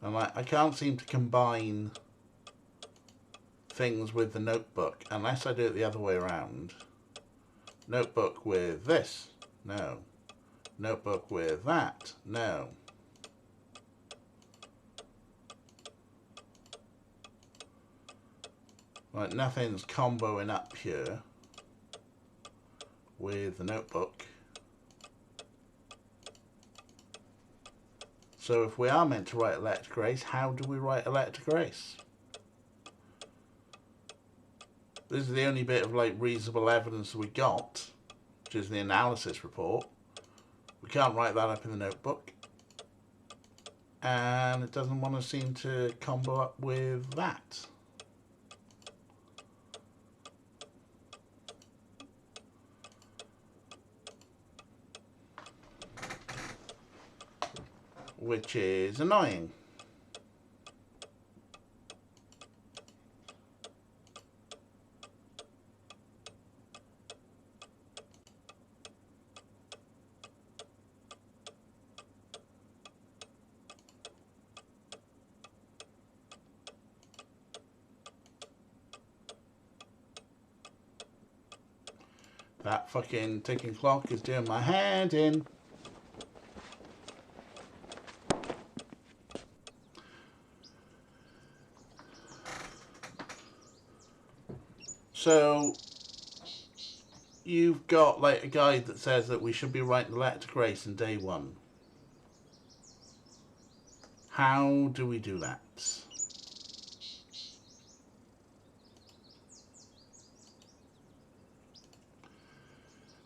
And I can't seem to combine things with the notebook unless I do it the other way around. Notebook with this, no. Notebook with that, no. Like nothing's comboing up here with the notebook. So if we are meant to write a letter to Grace, how do we write a letter to Grace? This is the only bit of like reasonable evidence we got, which is the analysis report. We can't write that up in the notebook. And it doesn't want to seem to combo up with that. Which is annoying. That fucking ticking clock is doing my head in. So, you've got like a guide that says that we should be writing the letter to Grace in day 1. How do we do that?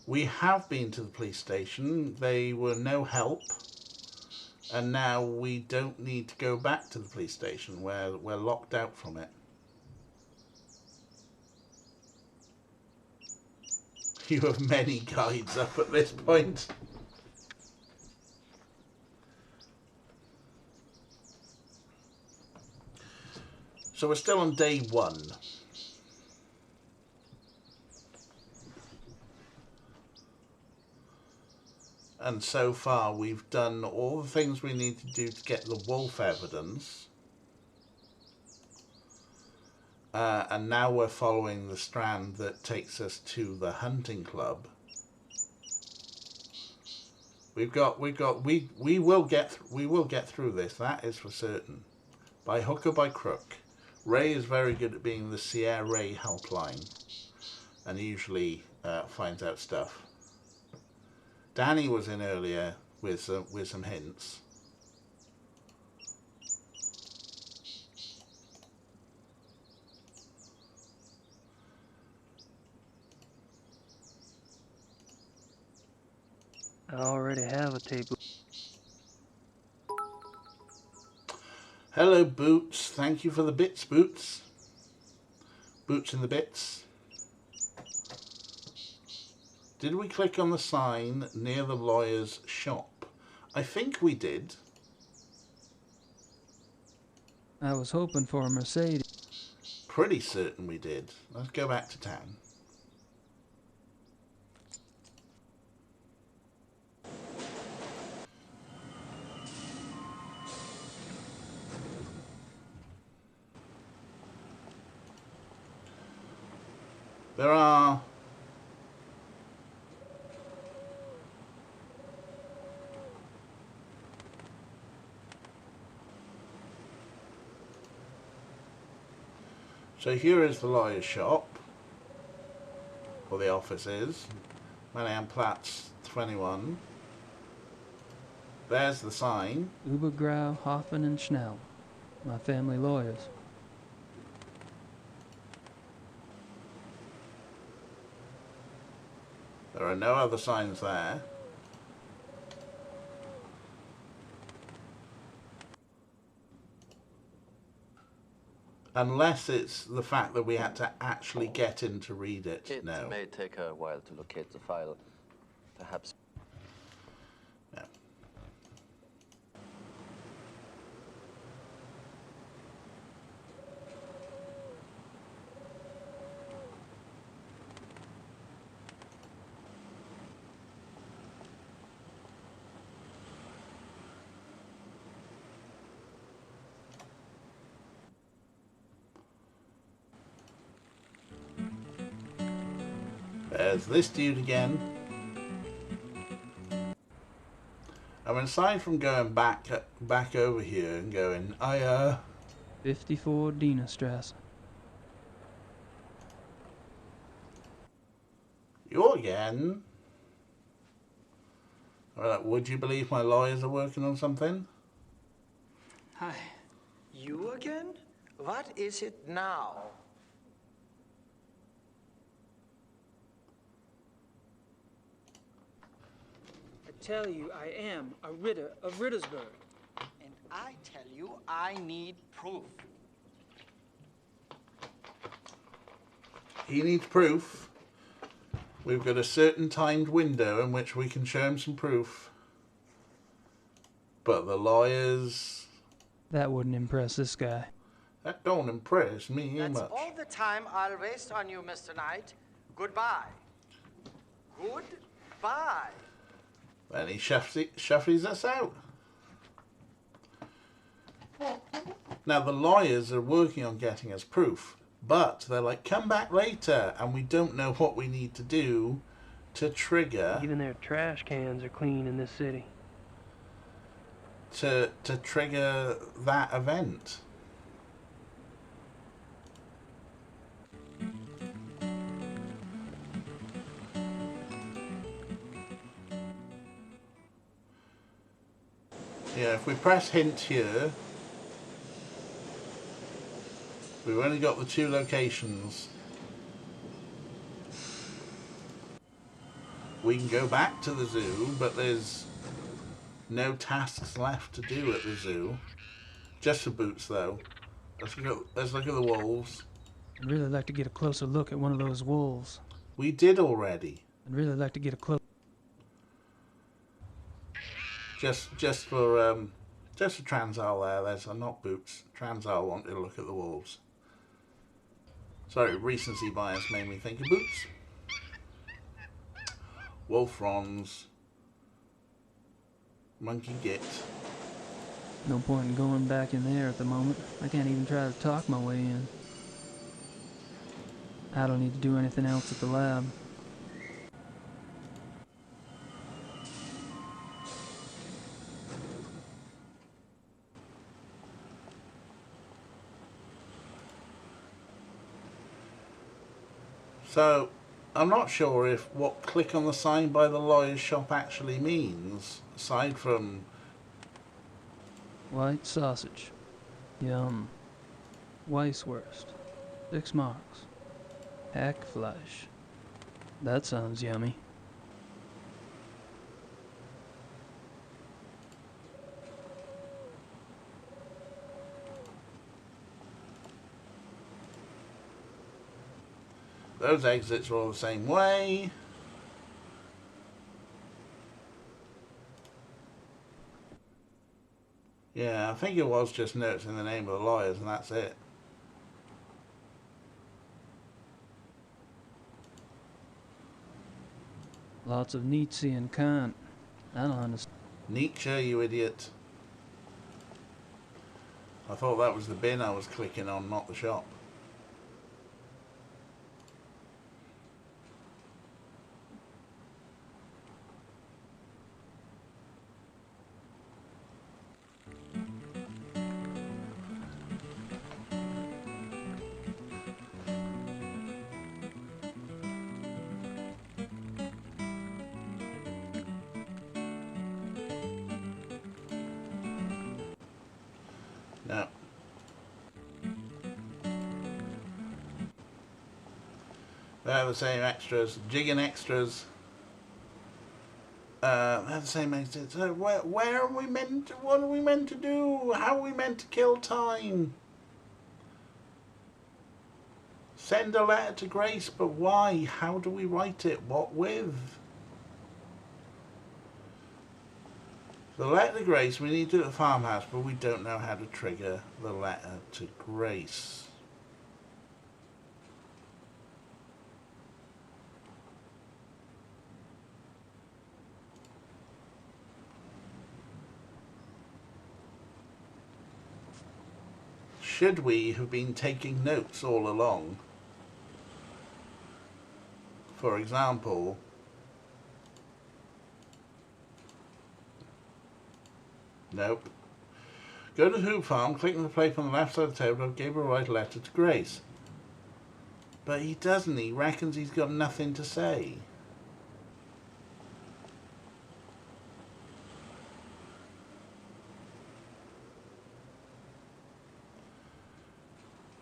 We have been to the police station. They were no help. And now we don't need to go back to the police station. We're locked out from it. You have many guides up at this point. So we're still on day 1. And so far we've done all the things we need to do to get the wolf evidence. And now we're following the strand that takes us to the hunting club. We will get through this. That is for certain. By hook or by crook. Ray is very good at being the Sierra Ray helpline, and he usually finds out stuff. Danny was in earlier with some hints. I already have a tape. Hello, Boots. Thank you for the bits, Boots. Boots in the bits. Did we click on the sign near the lawyer's shop? I think we did. I was hoping for a Mercedes. Pretty certain we did. Let's go back to town. There are... So here is the lawyer's shop, or the office is, Platz 21. There's the sign. Ubergrau, Hoffman, and Schnell, my family lawyers. There are no other signs there. Unless it's the fact that we had to actually get in to read it. It No. may take a while to locate the file. Perhaps. No. There's this dude again. I mean, aside from going back over here and going, 54 Dienastrasse. You again? Alright, would you believe my lawyers are working on something? Hi. You again? What is it now? I tell you, I am a Ritter of Rittersburg. And I tell you, I need proof. He needs proof. We've got a certain timed window in which we can show him some proof. But the lawyers... That wouldn't impress this guy. That don't impress me That's much. all the time I'll waste on you, Mr. Knight. Goodbye. Goodbye. Then he shuffles us out. Now the lawyers are working on getting us proof, but they're like, come back later, and we don't know what we need to do to trigger... Even their trash cans are clean in this city. To trigger that event. Yeah, if we press hint here, we've only got the 2 locations. We can go back to the zoo, but there's no tasks left to do at the zoo. Just the boots, though. Let's look at the wolves. I'd really like to get a closer look at one of those wolves. We did already. I'd really like to get a close... Just for Transal there. There's not boots. Transal wanted to look at the wolves. Sorry, recency bias made me think of boots. Wolf Rons. Monkey Git. No point in going back in there at the moment. I can't even try to talk my way in. I don't need to do anything else at the lab. So, I'm not sure if what click on the sign by the lawyer's shop actually means, aside from... White sausage. Yum. Weisswurst. 6 marks. Hackfleisch. That sounds yummy. Those exits are all the same way. Yeah, I think it was just notes in the name of the lawyers and that's it. Lots of Nietzsche and Kant. I don't understand. Nietzsche, you idiot. I thought that was the bin I was clicking on, not the shop. They're the same extras. Jigging extras. They're the same extras. So where are we meant to, what are we meant to do? How are we meant to kill time? Send a letter to Grace, but why? How do we write it? What with? The letter to Grace, we need to do at the farmhouse, but we don't know how to trigger the letter to Grace. Should we have been taking notes all along? For example, nope. Go to Hoop Farm, click on the plate on the left side of the table, and Gabriel write a letter to Grace. But he doesn't. He reckons he's got nothing to say.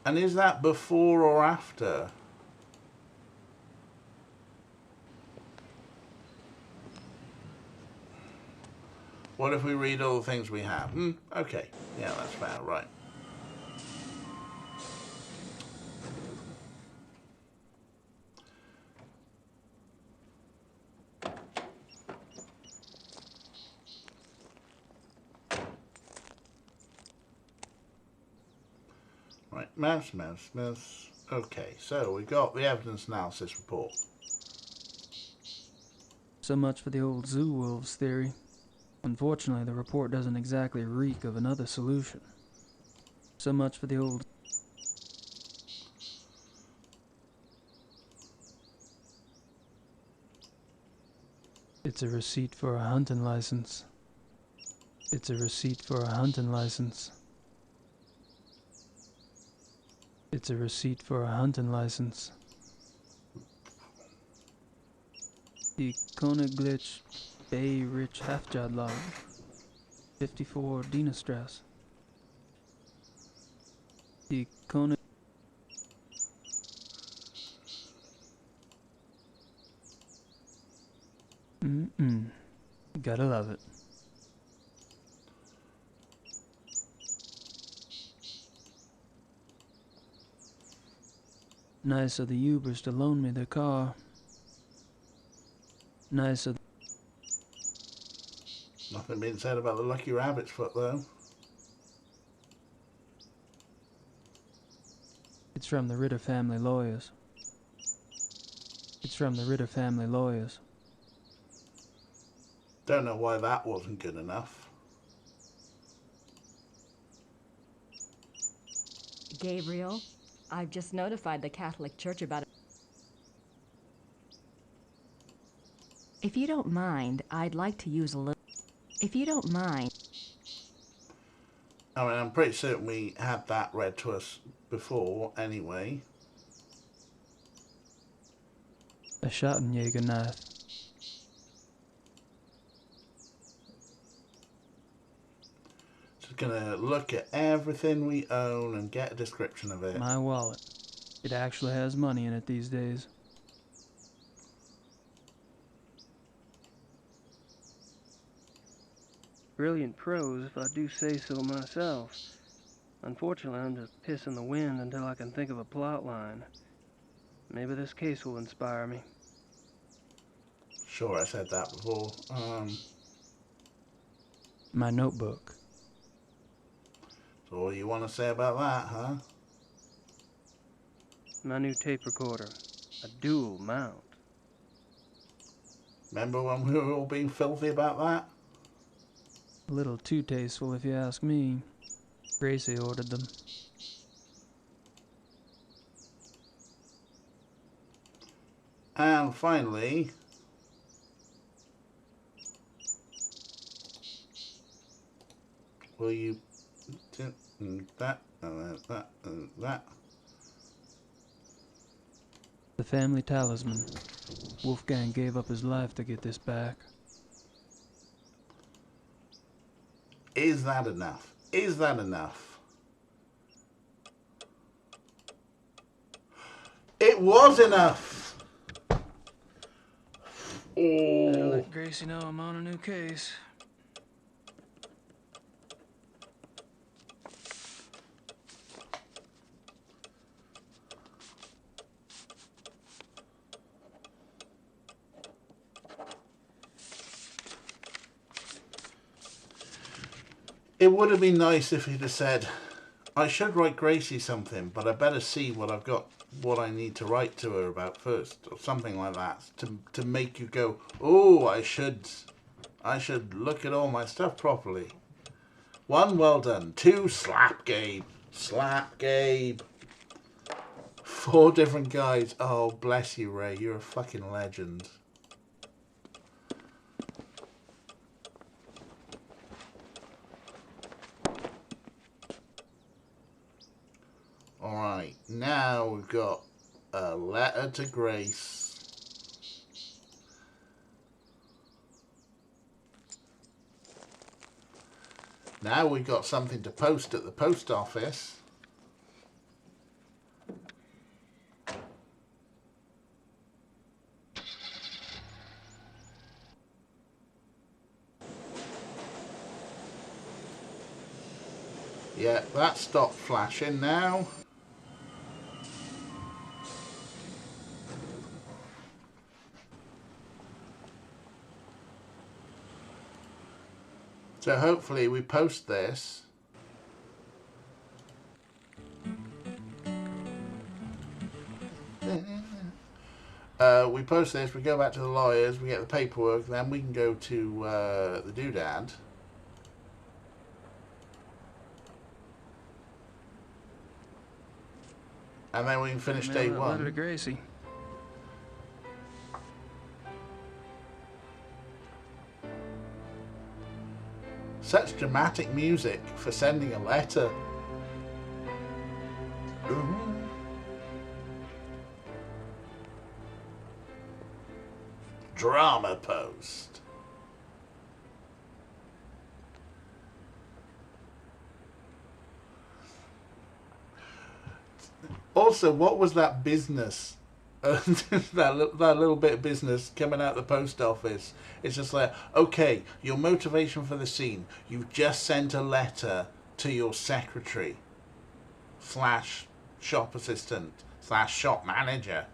And is that before or after? What if we read all the things we have? Okay. Yeah, that's fair. Right. Right. Mouse. Okay, so we got the evidence analysis report. So much for the old zoo wolves theory. Unfortunately, the report doesn't exactly reek of another solution. So much for the old... It's a receipt for a hunting license. It's a receipt for a hunting license. It's a receipt for a hunting license. Die Königlich Bay Rich Hafjadlag, 54 Dienastrasse. Die König... Gotta love it. Nice of the Ubers to loan me their car. Nice of... Nothing being said about the Lucky Rabbit's foot, though. It's from the Ritter family lawyers. It's from the Ritter family lawyers. Don't know why that wasn't good enough. Gabriel, I've just notified the Catholic Church about it. If you don't mind, I'd like to use a little... If you don't mind... I mean, I'm pretty certain we had that read to us before, anyway. A Schottenjäger knife. Just gonna look at everything we own and get a description of it. My wallet. It actually has money in it these days. Brilliant prose, if I do say so myself. Unfortunately, I'm just pissing the wind until I can think of a plot line. Maybe this case will inspire me. Sure, I said that before. My notebook. So all you want to say about that, huh? My new tape recorder. A dual mount. Remember when we were all being filthy about that? A little too tasteful if you ask me. Gracie ordered them. And finally, will you do that and that and that? The family talisman. Wolfgang gave up his life to get this back. Is that enough? Is that enough? It was enough! Better Oh. let Gracie know I'm on a new case. It would have been nice if he'd have said, I should write Gracie something, but I better see what I've got, what I need to write to her about first, or something like that, to make you go, oh, I should look at all my stuff properly. 1, well done. 2, slap Gabe. Slap Gabe. 4 different guys. Oh, bless you, Ray. You're a fucking legend. Alright, now we've got a letter to Grace. Now we've got something to post at the post office. Yeah, that stopped flashing now. So hopefully we post this. We post this, we go back to the lawyers, we get the paperwork, then we can go to the doodad. And then we can finish day Mail that letter to 1. Gracie. Such dramatic music for sending a letter. Drama post. Also, what was that business? that little bit of business coming out the post office. It's just like, okay, your motivation for the scene. You've just sent a letter to your secretary / shop assistant / shop manager.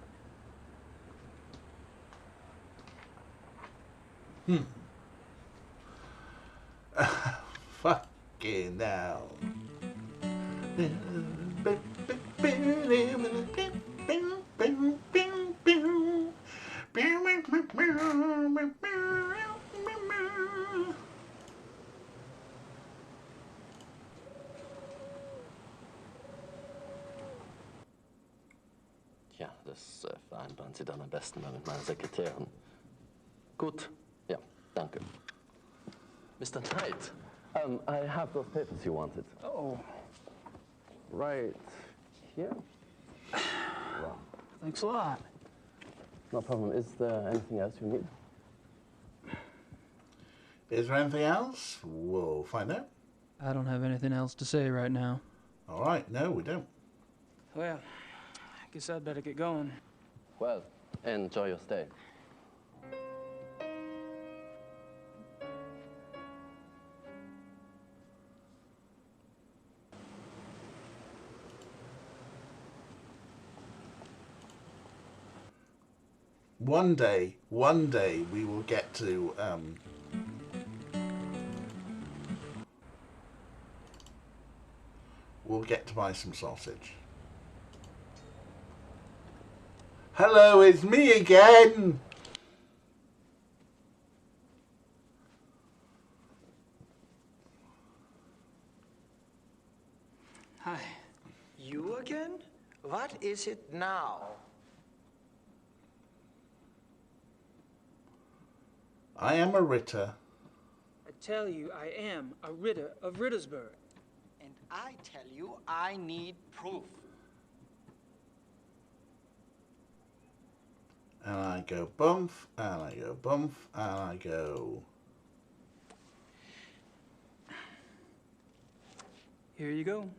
Fucking hell. Ja, das vereinbaren Sie dann am besten mal mit meiner Sekretärin. Gut, ja, danke. Mr. Knight, I have those papers you wanted. Oh. Right here? Wow. Thanks a lot. No problem. Is there anything else you need? Is there anything else? We'll find out. I don't have anything else to say right now. All right, no, we don't. Well, I guess I'd better get going. Well, enjoy your stay. One day we will get to we'll get to buy some sausage. Hello, it's me again. Hi. You again? What is it now? I am a Ritter. I tell you, I am a Ritter of Rittersburg. And I tell you, I need proof. And I go bump, and I go bump, and I go... Here you go.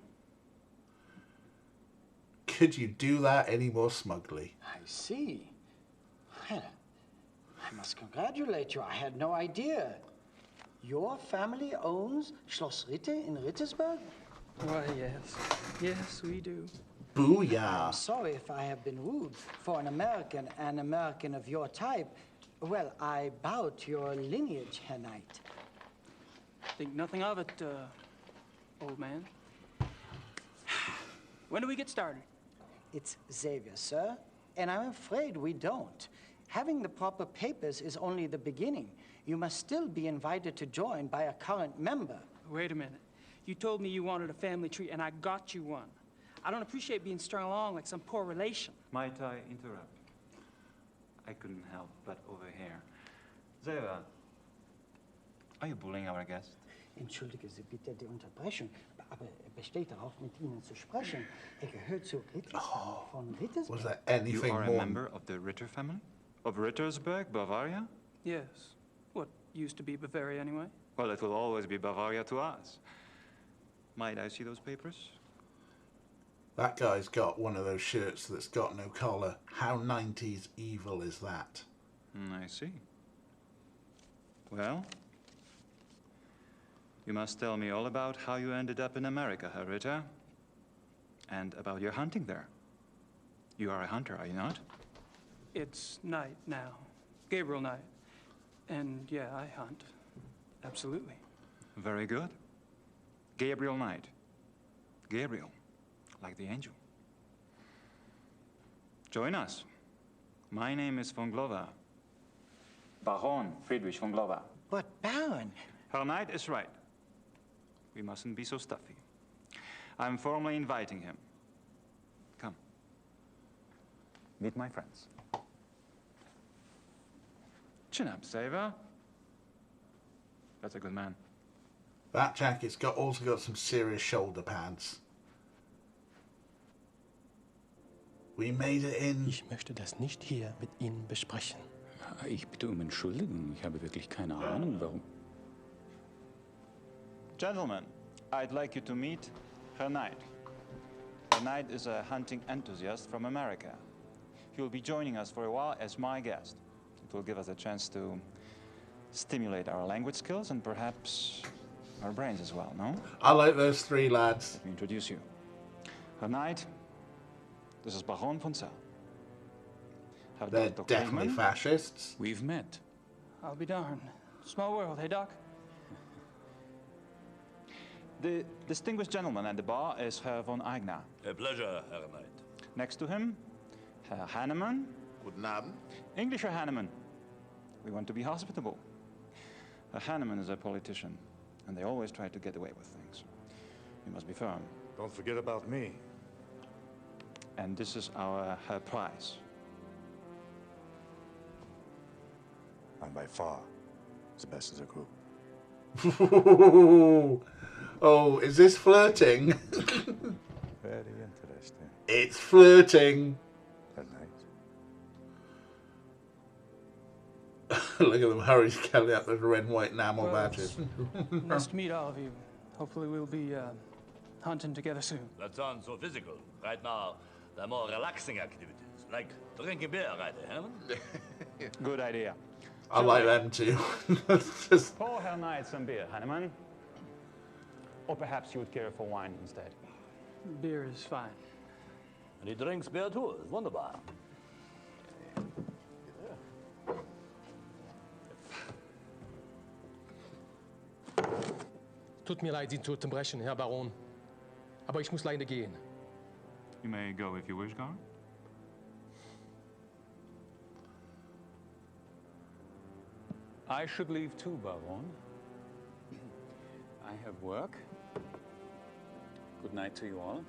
Could you do that any more smugly? I see. Well, I'm must congratulate you. I had no idea. Your family owns Schloss Ritte in Rittersberg? Why, yes. Yes, we do. Booyah. I'm sorry if I have been rude. For an American of your type, well, I bow to your lineage, Herr Knight. Think nothing of it, old man. When do we get started? It's Xavier, sir, and I'm afraid we don't. Having the proper papers is only the beginning. You must still be invited to join by a current member. Wait a minute. You told me you wanted a family tree, and I got you one. I don't appreciate being strung along like some poor relation. Might I interrupt? I couldn't help but overhear. Zera, are you bullying our guest? Entschuldige Sie bitte die Unterbrechung, aber er besteht darauf, mit Ihnen zu sprechen. Er gehört zur Rittersfamilie von Rittersberg. Was there anything You are more? a member of the Ritter family? Of Rittersberg, Bavaria? Yes. What used to be Bavaria, anyway? Well, it will always be Bavaria to us. Might I see those papers? That guy's got one of those shirts that's got no collar. How 90s evil is that? I see. Well, you must tell me all about how you ended up in America, Herr Ritter, and about your hunting there. You are a hunter, are you not? It's Knight now. Gabriel Knight. And yeah, I hunt. Absolutely. Very good. Gabriel Knight. Gabriel, like the angel. Join us. My name is von Glover. Baron Friedrich von Glover. But Baron... Herr Knight is right. We mustn't be so stuffy. I'm formally inviting him. Come. Meet my friends. Chin up, Saver. That's a good man. That jacket's also got some serious shoulder pads. We made it in. Ich möchte das nicht hier mit Ihnen besprechen. Ich bitte um Entschuldigung. Ich habe wirklich keine Ahnung, warum. Gentlemen, I'd like you to meet Herr Knight. Herr Knight is a hunting enthusiast from America. He will be joining us for a while as my guest. It will give us a chance to stimulate our language skills and perhaps our brains as well, no? I like those three lads. Let me introduce you. Herr Knight, this is Baron von Zell. Herr They're Dr. definitely Kaufmann. fascists. We've met. I'll be darned. Small world, hey, Doc? The distinguished gentleman at the bar is Herr von Eigner. A pleasure, Herr Knight. Next to him, Herr Hannemann. Guten Abend. English Herr Hannemann. We want to be hospitable. Herr Hannemann is a politician, and they always try to get away with things. You must be firm. Don't forget about me. And this is our Herr Price. I'm by far the best of the group. Oh, is this flirting? Very interesting. It's flirting. Good night. Look at them hurry scaling up those red and white enamel badges. Nice to meet all of you. Hopefully we'll be hunting together soon. That sounds so physical. Right now, they're more relaxing activities, like drinking beer, right, Herman? Good idea. I like them too. Just... Pour Herr Knight some beer, Hannemann. Or perhaps you would care for wine instead. Beer is fine. And he drinks beer too. It's wunderbar. Tut mir leid, Sie zu unterbrechen, Herr Baron. Aber ich muss leider gehen. You may go if you wish, Gar. I should leave too, Baron. I have work. Good night to you all.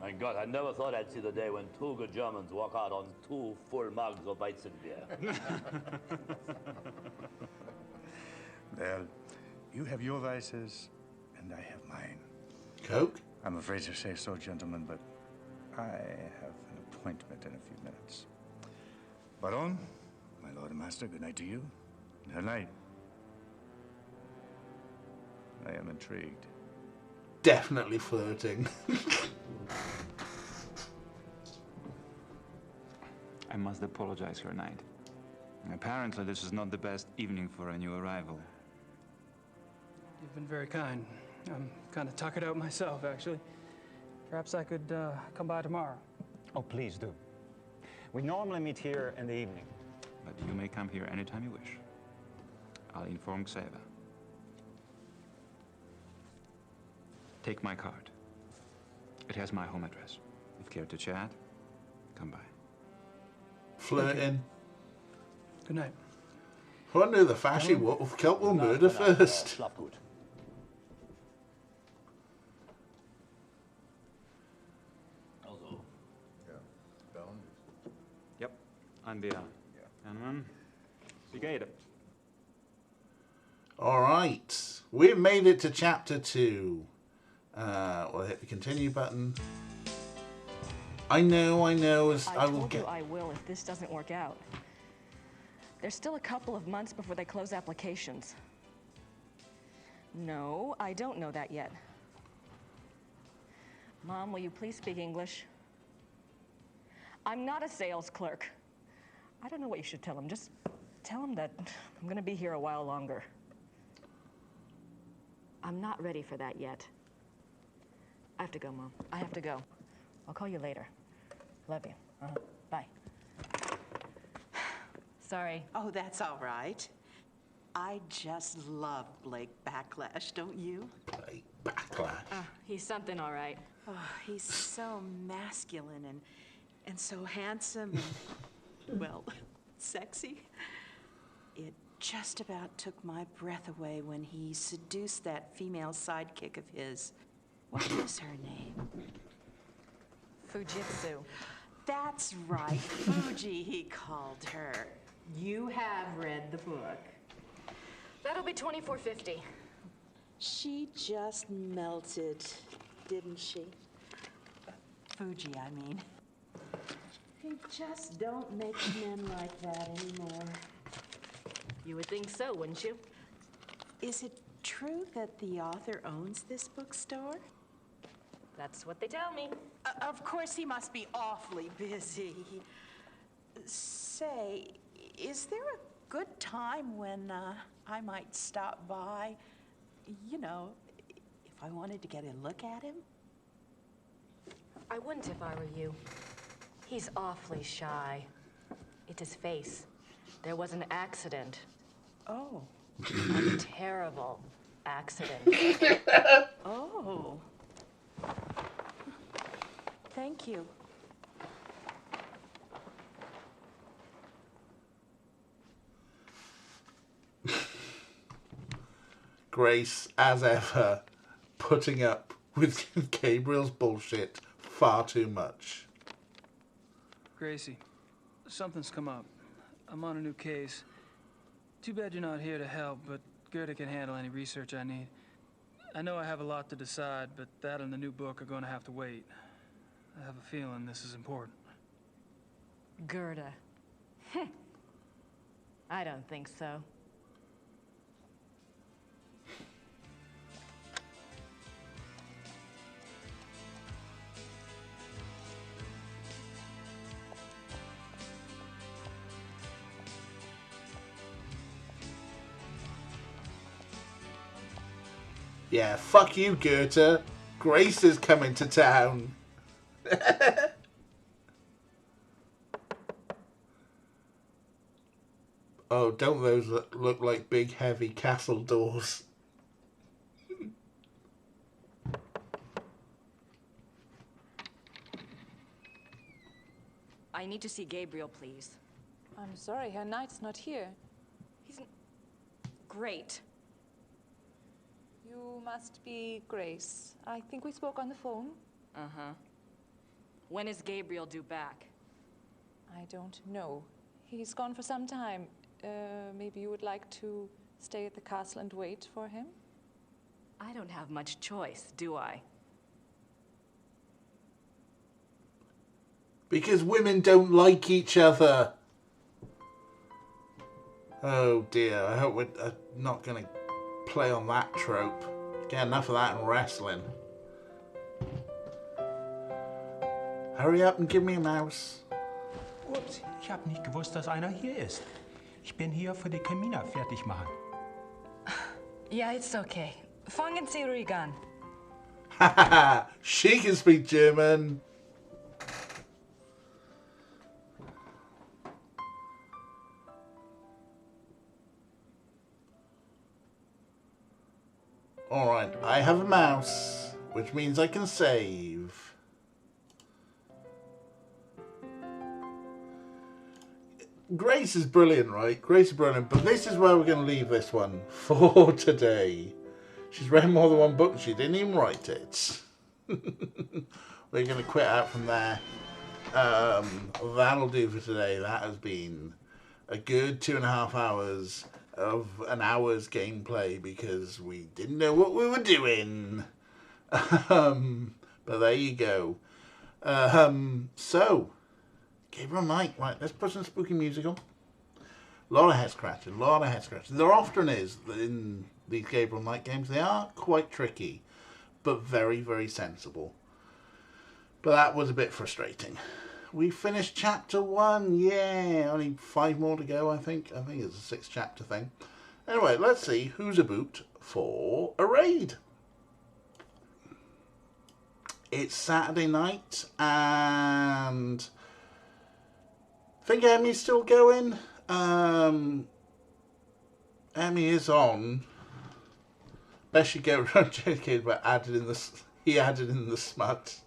My God, I never thought I'd see the day when two good Germans walk out on 2 full mugs of Weizenbier. Well, you have your vices, and I have mine. Coke? I'm afraid to say so, gentlemen, but I have an appointment in a few minutes. Baron, my lord and master, good night to you. Good night. I am intrigued. Definitely flirting. I must apologize, Her Knight. Apparently, this is not the best evening for a new arrival. You've been very kind. I'm kind of tuckered out myself, actually. Perhaps I could come by tomorrow. Oh, please do. We normally meet here in the evening, but you may come here anytime you wish. I'll inform Xaver. Take my card. It has my home address. If you care to chat, come by. Flirting. Good night. I wonder who the fashy wolf cult will murder first. Schlaf gut. Also. Ja. Bellen? Yep, I'm Björn. And wie geht it? Alright. We've made it to chapter 2. We'll hit the continue button. I know, I will told get... you I will if this doesn't work out. There's still a couple of months before they close applications. No, I don't know that yet. Mom, will you please speak English? I'm not a sales clerk. I don't know what you should tell him. Just tell him that I'm gonna be here a while longer. I'm not ready for that yet. I have to go, Mom. I have to go. I'll call you later. Love you. Bye. Sorry. Oh, that's all right. I just love Blake Backlash, don't you? Blake Backlash. He's something, all right. Oh, he's so masculine and so handsome and, well, sexy. It just about took my breath away when he seduced that female sidekick of his. What was her name? Fujitsu. That's right, Fuji, he called her. You have read the book. That'll be $24.50. She just melted, didn't she? Fuji, I mean. You just don't make men like that anymore. You would think so, wouldn't you? Is it true that the author owns this bookstore? That's what they tell me. Of course, he must be awfully busy. Say, is there a good time when I might stop by? You know, if I wanted to get a look at him? I wouldn't if I were you. He's awfully shy. It's his face. There was an accident. Oh. A terrible accident. Oh. Thank you. Grace, as ever, putting up with Gabriel's bullshit far too much. Gracie, something's come up. I'm on a new case. Too bad you're not here to help, but Gerda can handle any research I need. I know I have a lot to decide, but that and the new book are going to have to wait. I have a feeling this is important. Gerda. I don't think so. Yeah, fuck you, Goethe. Grace is coming to town. Oh, don't those look like big, heavy castle doors? I need to see Gabriel, please. I'm sorry, Herr Knight's not here. He's great. You must be Grace. I think we spoke on the phone. Uh-huh. When is Gabriel due back? I don't know. He's gone for some time. Maybe you would like to stay at the castle and wait for him? I don't have much choice, do I? Because women don't like each other. Oh dear, I hope we're not going to play on that trope. Get enough of that in wrestling. Hurry up and give me a mouse. Ups, ich habe nicht gewusst, dass einer hier ist. Ich bin hier für die Kamina fertig machen. Yeah, it's okay. Fangen Sie ruhig an. She can speak German. Alright, I have a mouse, which means I can save. Grace is brilliant, right? Grace is brilliant, but this is where we're going to leave this one for today. She's read more than one book and she didn't even write it. We're going to quit out from there. That'll do for today. That has been a good 2.5 hours of an hour's gameplay because we didn't know what we were doing. But there you go. So, Gabriel Knight. Right, let's put some spooky music on. A lot of head scratching, a lot of head scratching. There often is in these Gabriel Knight games. They are quite tricky, but very, very sensible. But that was a bit frustrating. We finished chapter 1. Yeah, only 5 more to go, I think. I think it's a 6 chapter thing. Anyway, let's see who's about for a raid. It's Saturday night, and I think Emmy's still going. Emmy is on. Best you get around JK, but he added in the smut.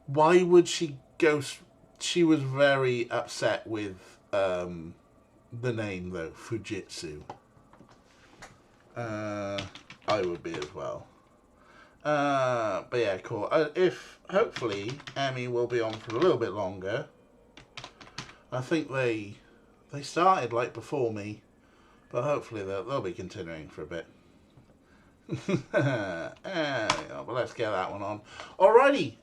Why would she go? She was very upset with the name though, Fujitsu. I would be as well. But yeah, cool. If hopefully Emmy will be on for a little bit longer. I think they started like before me, but hopefully they'll be continuing for a bit. But let's get that one on. Alrighty.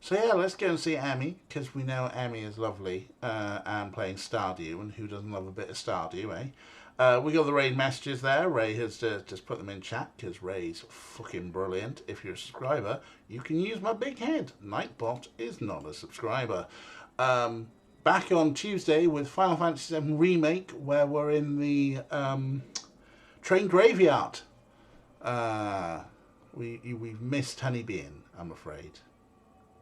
So yeah, let's go and see Emmy, because we know Emmy is lovely and playing Stardew, and who doesn't love a bit of Stardew, eh? We got the raid messages there. Ray has just put them in chat because Ray's fucking brilliant. If you're a subscriber, you can use my big head. Nightbot is not a subscriber. Back on Tuesday with Final Fantasy VII Remake, where we're in the train graveyard. We've missed Honeybean, I'm afraid.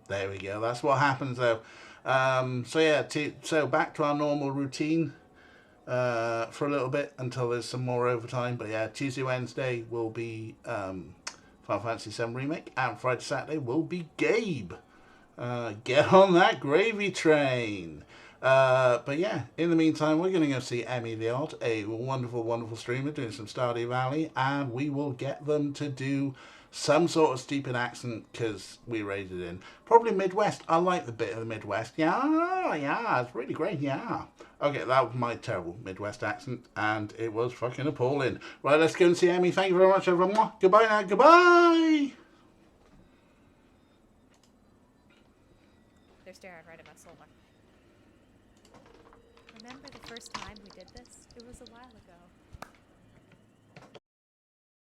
There we go. That's what happens though. So yeah, so back to our normal routine. For a little bit until there's some more overtime. But yeah, Tuesday, Wednesday will be Final Fantasy VII Remake, and Friday, Saturday will be Gabe. Get on that gravy train. But yeah, in the meantime, we're going to go see Emmy the Odd, a wonderful, wonderful streamer doing some Stardew Valley, and we will get them to do some sort of stupid accent because we raided in. Probably Midwest. I like the bit of the Midwest. Yeah, it's really great, yeah. Okay, that was my terrible Midwest accent, and it was fucking appalling. Right, let's go and see Emmy. Thank you very much, everyone. Goodbye now. Goodbye. They're staring right at my solar. Remember the first time we did this? It was a while ago.